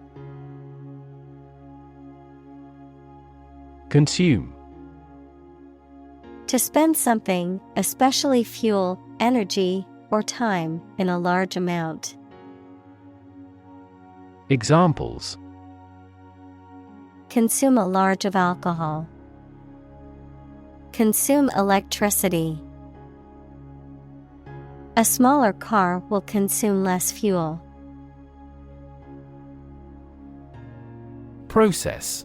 Consume. To spend something, especially fuel, energy, or time, in a large amount. Examples: Consume a large of alcohol. Consume electricity. A smaller car will consume less fuel. Process.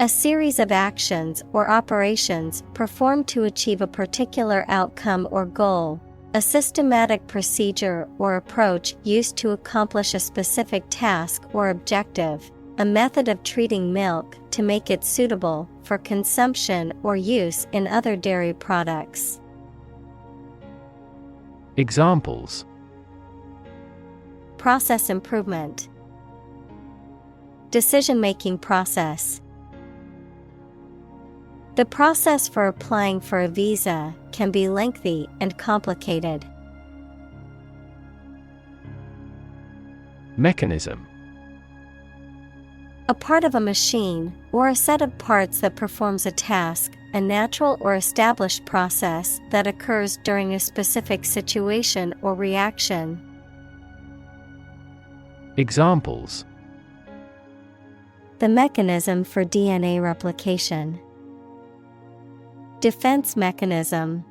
A series of actions or operations performed to achieve a particular outcome or goal. A systematic procedure or approach used to accomplish a specific task or objective. A method of treating milk to make it suitable for consumption or use in other dairy products. Examples: Process improvement. Decision-making process. The process for applying for a visa can be lengthy and complicated. Mechanism. A part of a machine, or a set of parts that performs a task, a natural or established process that occurs during a specific situation or reaction. Examples: The mechanism for DNA replication. Defense mechanism.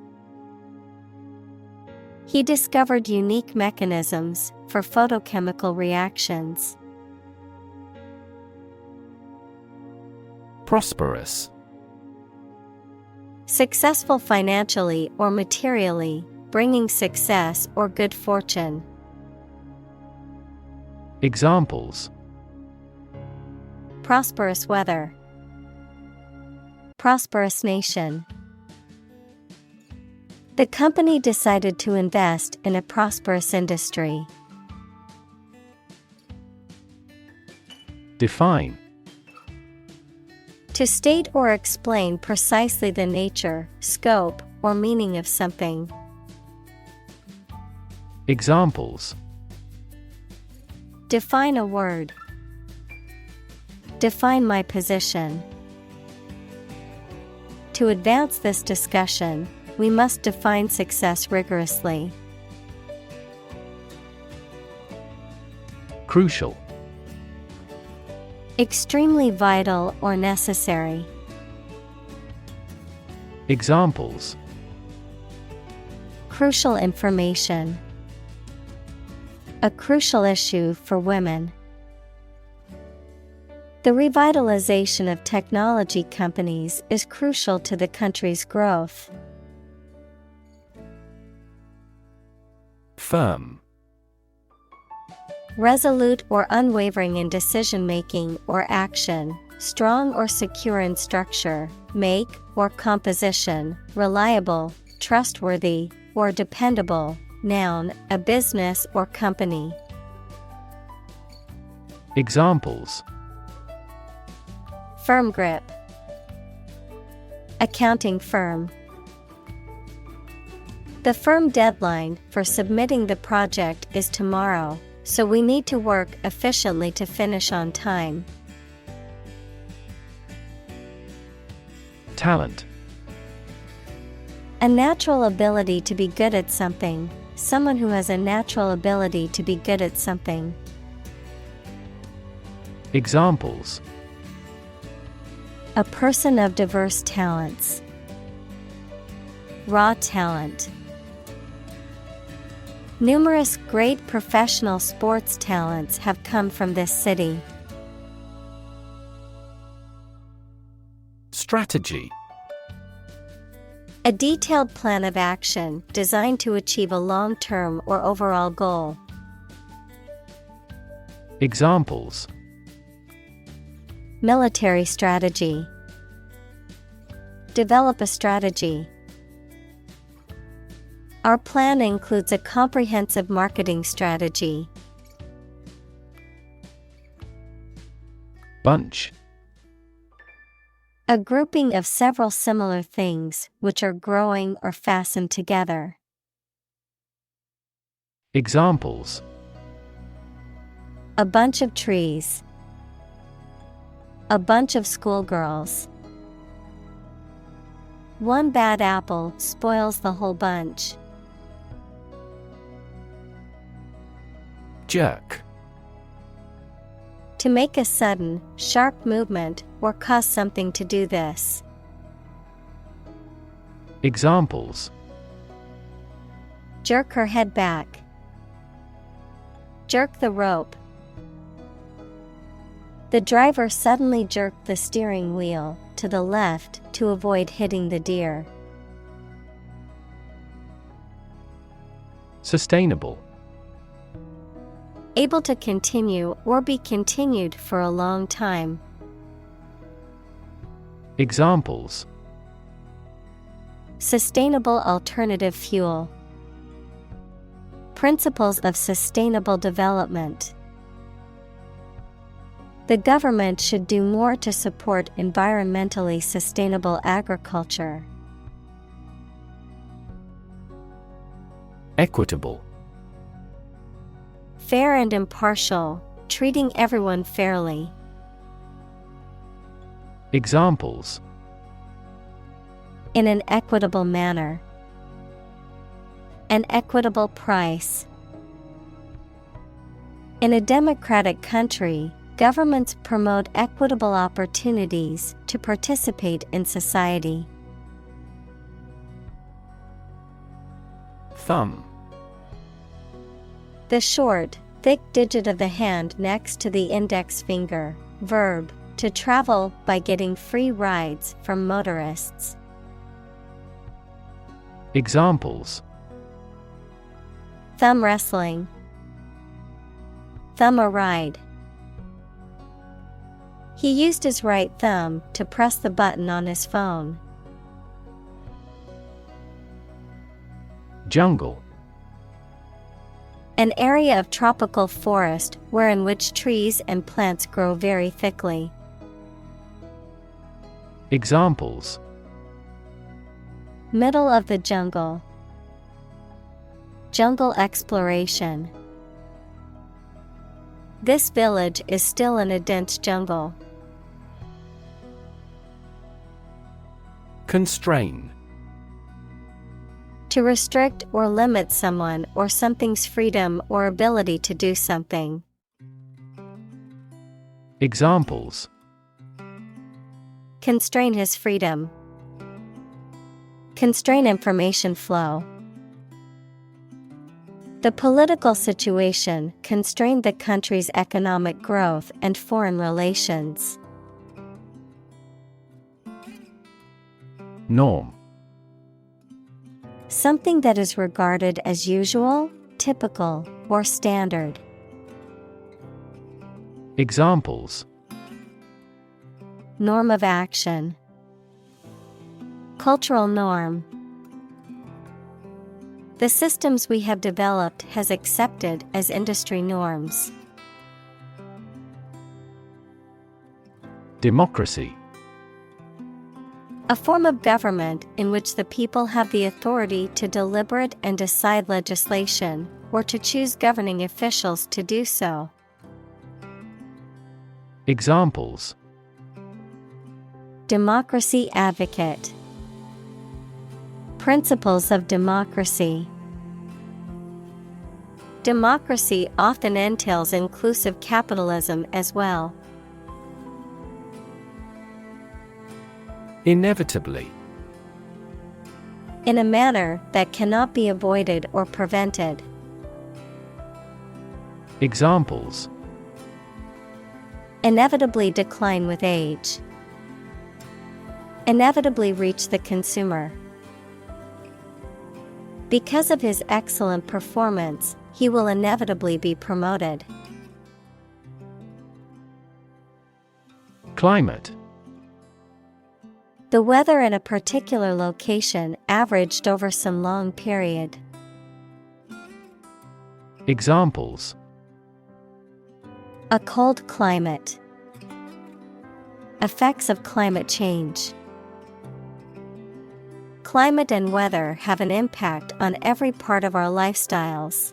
He discovered unique mechanisms for photochemical reactions. Prosperous. Successful financially or materially, bringing success or good fortune. Examples: Prosperous weather. Prosperous nation. The company decided to invest in a prosperous industry. Define. To state or explain precisely the nature, scope, or meaning of something. Examples: Define a word. Define my position. To advance this discussion, we must define success rigorously. Crucial. Extremely vital or necessary. Examples: Crucial information. A crucial issue for women. The revitalization of technology companies is crucial to the country's growth. Firm. Resolute or unwavering in decision-making or action, strong or secure in structure, make or composition, reliable, trustworthy, or dependable. Noun, a business or company. Examples: Firm grip. Accounting firm. The firm deadline for submitting the project is tomorrow, so we need to work efficiently to finish on time. Talent. A natural ability to be good at something. Someone who has a natural ability to be good at something. Examples: A person of diverse talents. Raw talent. Numerous great professional sports talents have come from this city. Strategy. A detailed plan of action designed to achieve a long-term or overall goal. Examples: Military strategy. Develop a strategy. Our plan includes a comprehensive marketing strategy. Bunch. A grouping of several similar things which are growing or fastened together. Examples: A bunch of trees. A bunch of schoolgirls. One bad apple spoils the whole bunch. Jerk. To make a sudden, sharp movement or cause something to do this. Examples: Jerk her head back. Jerk the rope. The driver suddenly jerked the steering wheel to the left to avoid hitting the deer. Sustainable. Able to continue or be continued for a long time. Examples: Sustainable alternative fuel. Principles of sustainable development. The government should do more to support environmentally sustainable agriculture. Equitable. Fair and impartial, treating everyone fairly. Examples: In an equitable manner. An equitable price. In a democratic country, governments promote equitable opportunities to participate in society. Thumb. The short, thick digit of the hand next to the index finger. Verb, to travel by getting free rides from motorists. Examples: Thumb wrestling. Thumb a ride. He used his right thumb to press the button on his phone. Jungle. An area of tropical forest in which trees and plants grow very thickly. Examples: Middle of the jungle. Jungle exploration. This village is still in a dense jungle. Constrain. To restrict or limit someone or something's freedom or ability to do something. Examples: Constrain his freedom. Constrain information flow. The political situation constrained the country's economic growth and foreign relations. Norm. Something that is regarded as usual, typical, or standard. Examples: Norm of action. Cultural norm. The systems we have developed has accepted as industry norms. Democracy. A form of government in which the people have the authority to deliberate and decide legislation, or to choose governing officials to do so. Examples: Democracy advocate. Principles of democracy. Democracy often entails inclusive capitalism as well. Inevitably. In a manner that cannot be avoided or prevented. Examples: Inevitably decline with age. Inevitably reach the consumer. Because of his excellent performance, he will inevitably be promoted. Climate. The weather in a particular location averaged over some long period. Examples: A cold climate. Effects of climate change. Climate and weather have an impact on every part of our lifestyles.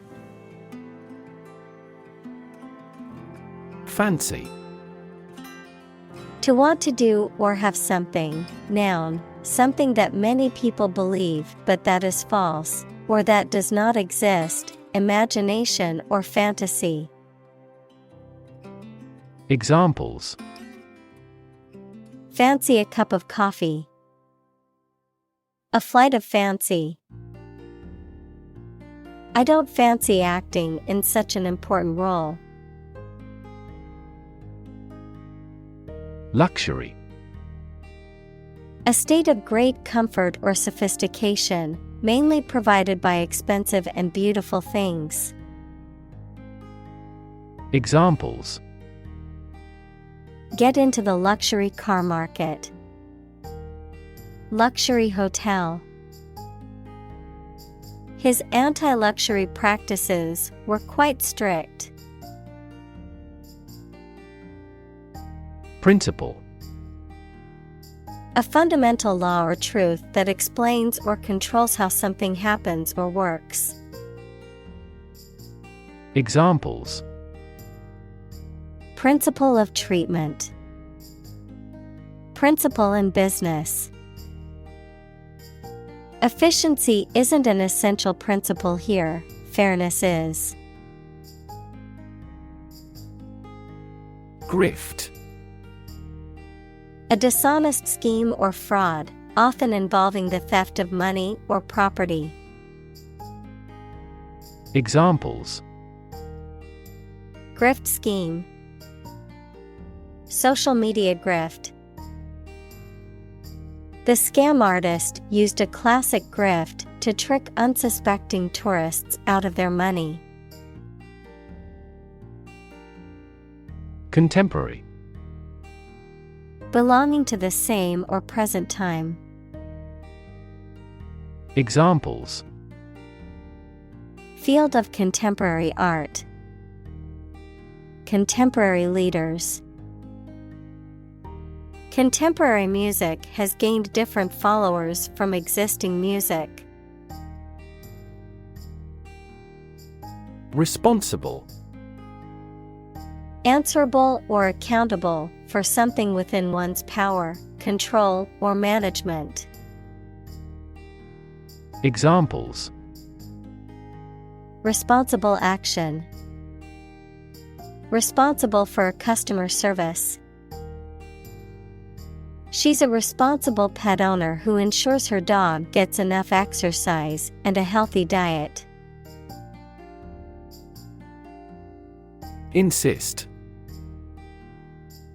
Fancy. To want to do or have something, noun, something that many people believe but that is false, or that does not exist, imagination or fantasy. Examples: Fancy a cup of coffee. A flight of fancy. I don't fancy acting in such an important role. Luxury. A state of great comfort or sophistication, mainly provided by expensive and beautiful things. Examples: Get into the luxury car market. Luxury hotel. His anti-luxury practices were quite strict. Principle. A fundamental law or truth that explains or controls how something happens or works. Examples: Principle of treatment. Principle in business. Efficiency isn't an essential principle here, fairness is. Grift. A dishonest scheme or fraud, often involving the theft of money or property. Examples: Grift scheme. Social media grift. The scam artist used a classic grift to trick unsuspecting tourists out of their money. Contemporary. Belonging to the same or present time. Examples: Field of contemporary art. Contemporary leaders. Contemporary music has gained different followers from existing music. Responsible. Answerable or accountable for something within one's power, control, or management. Examples: Responsible action. Responsible for customer service. She's a responsible pet owner who ensures her dog gets enough exercise and a healthy diet. Insist.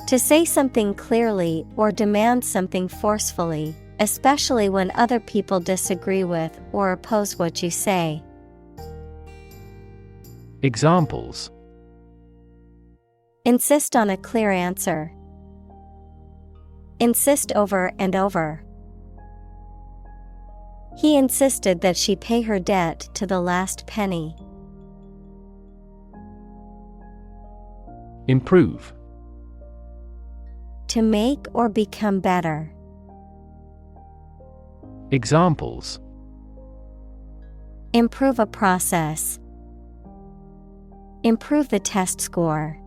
To say something clearly or demand something forcefully, especially when other people disagree with or oppose what you say. Examples: Insist on a clear answer. Insist over and over. He insisted that she pay her debt to the last penny. Improve. To make or become better. Examples: Improve a process. Improve the test score.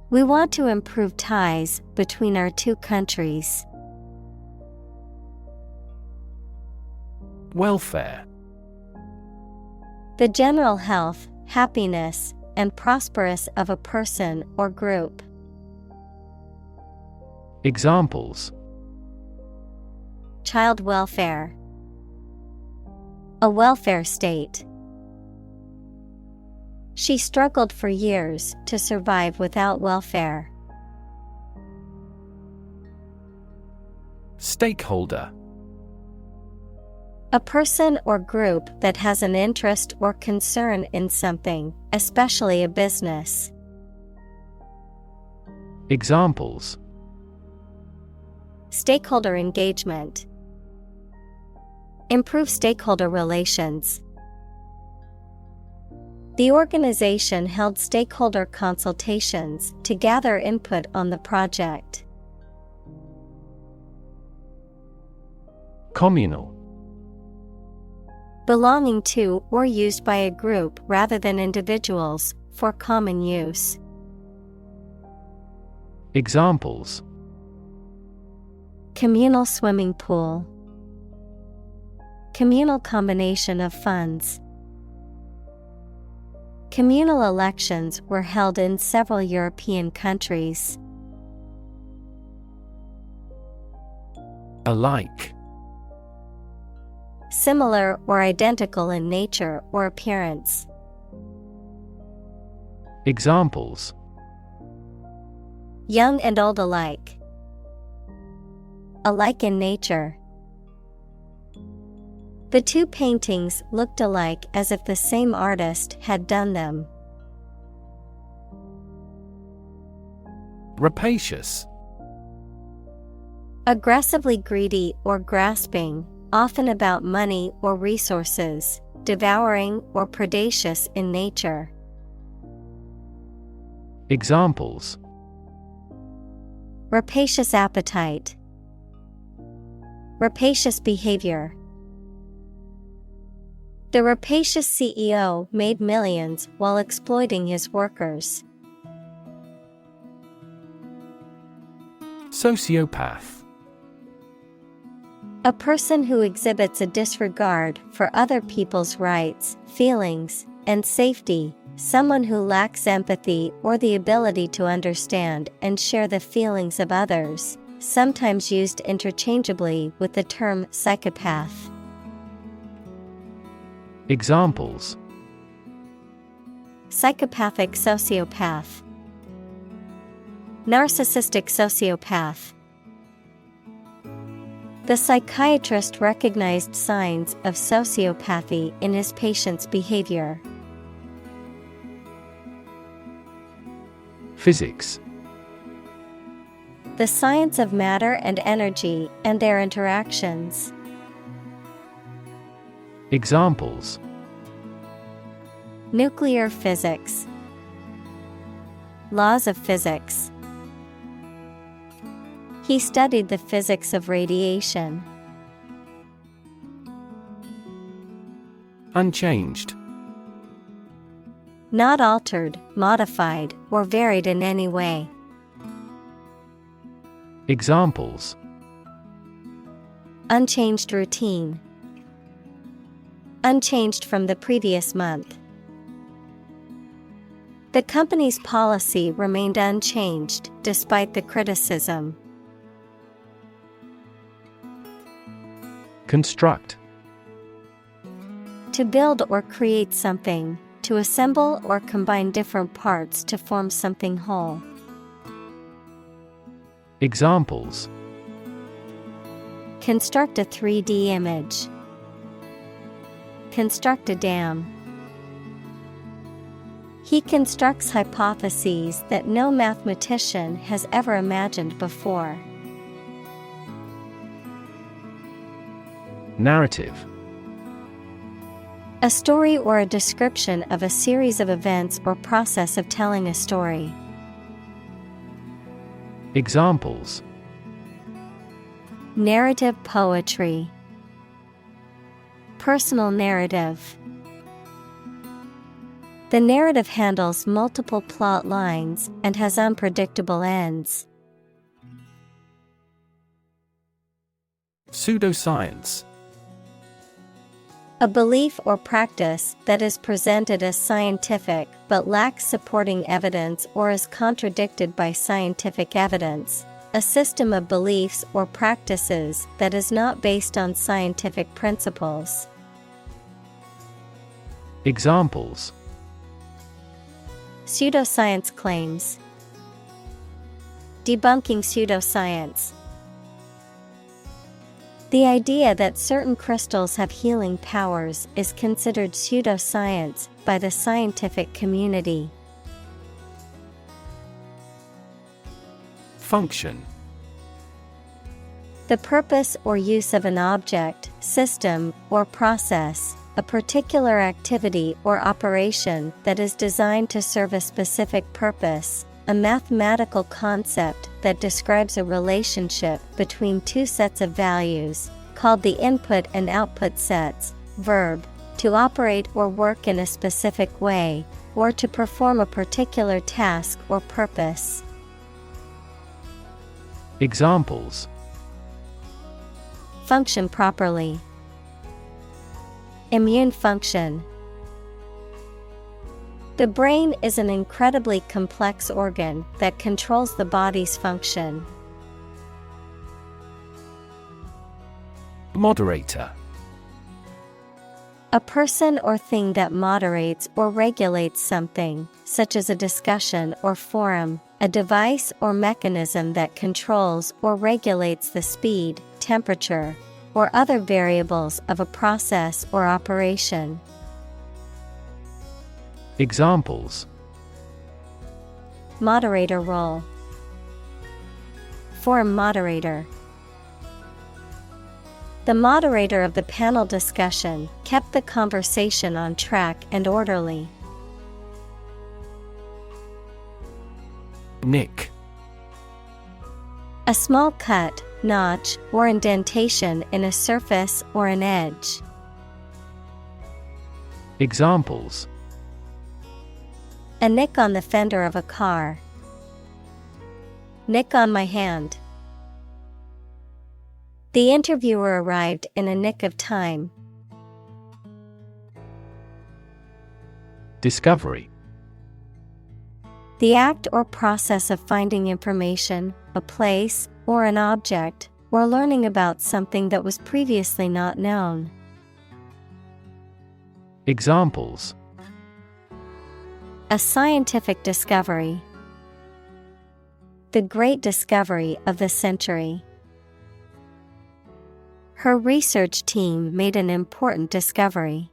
We want to improve ties between our two countries. Welfare. The general health, happiness, and prosperous of a person or group. Examples: Child welfare. A welfare state. She struggled for years to survive without welfare. Stakeholder. A person or group that has an interest or concern in something, especially a business. Examples: Stakeholder engagement. Improve stakeholder relations. The organization held stakeholder consultations to gather input on the project. Communal. Belonging to or used by a group rather than individuals, for common use. Examples: Communal swimming pool. Communal combination of funds. Communal elections were held in several European countries. Alike. Similar or identical in nature or appearance. Examples: Young and old alike. Alike in nature. The two paintings looked alike as if the same artist had done them. Rapacious. Aggressively greedy or grasping, often about money or resources, devouring or predacious in nature. Examples: rapacious appetite, rapacious behavior. The rapacious CEO made millions while exploiting his workers. Sociopath. A person who exhibits a disregard for other people's rights, feelings, and safety, someone who lacks empathy or the ability to understand and share the feelings of others, sometimes used interchangeably with the term psychopath. Examples: psychopathic sociopath, narcissistic sociopath. The psychiatrist recognized signs of sociopathy in his patient's behavior. Physics. The science of matter and energy and their interactions. Examples: nuclear physics, laws of physics. He studied the physics of radiation. Unchanged. Not altered, modified, or varied in any way. Examples: unchanged routine, unchanged from the previous month. The company's policy remained unchanged despite the criticism. Construct. To build or create something, to assemble or combine different parts to form something whole. Examples: construct a 3D image, construct a dam. He constructs hypotheses that no mathematician has ever imagined before. Narrative. A story or a description of a series of events or process of telling a story. Examples: narrative poetry, personal narrative. The narrative handles multiple plot lines and has unpredictable ends. Pseudoscience. A belief or practice that is presented as scientific but lacks supporting evidence or is contradicted by scientific evidence. A system of beliefs or practices that is not based on scientific principles. Examples: pseudoscience claims, debunking pseudoscience. The idea that certain crystals have healing powers is considered pseudoscience by the scientific community. Function. The purpose or use of an object, system, or process, a particular activity or operation that is designed to serve a specific purpose, a mathematical concept that describes a relationship between two sets of values, called the input and output sets. Verb, to operate or work in a specific way, or to perform a particular task or purpose. Examples: function properly, immune function. The brain is an incredibly complex organ that controls the body's function. Moderator. A person or thing that moderates or regulates something, such as a discussion or forum, a device or mechanism that controls or regulates the speed, temperature, or other variables of a process or operation. Examples: Moderator role. Forum moderator. The moderator of the panel discussion kept the conversation on track and orderly. Nick. A small cut, notch, or indentation in a surface or an edge. Examples: A nick on the fender of a car. Nick on my hand. The interviewer arrived in a nick of time. Discovery. The act or process of finding information, a place, or an object, or learning about something that was previously not known. Examples: A scientific discovery. The great discovery of the century. Her research team made an important discovery.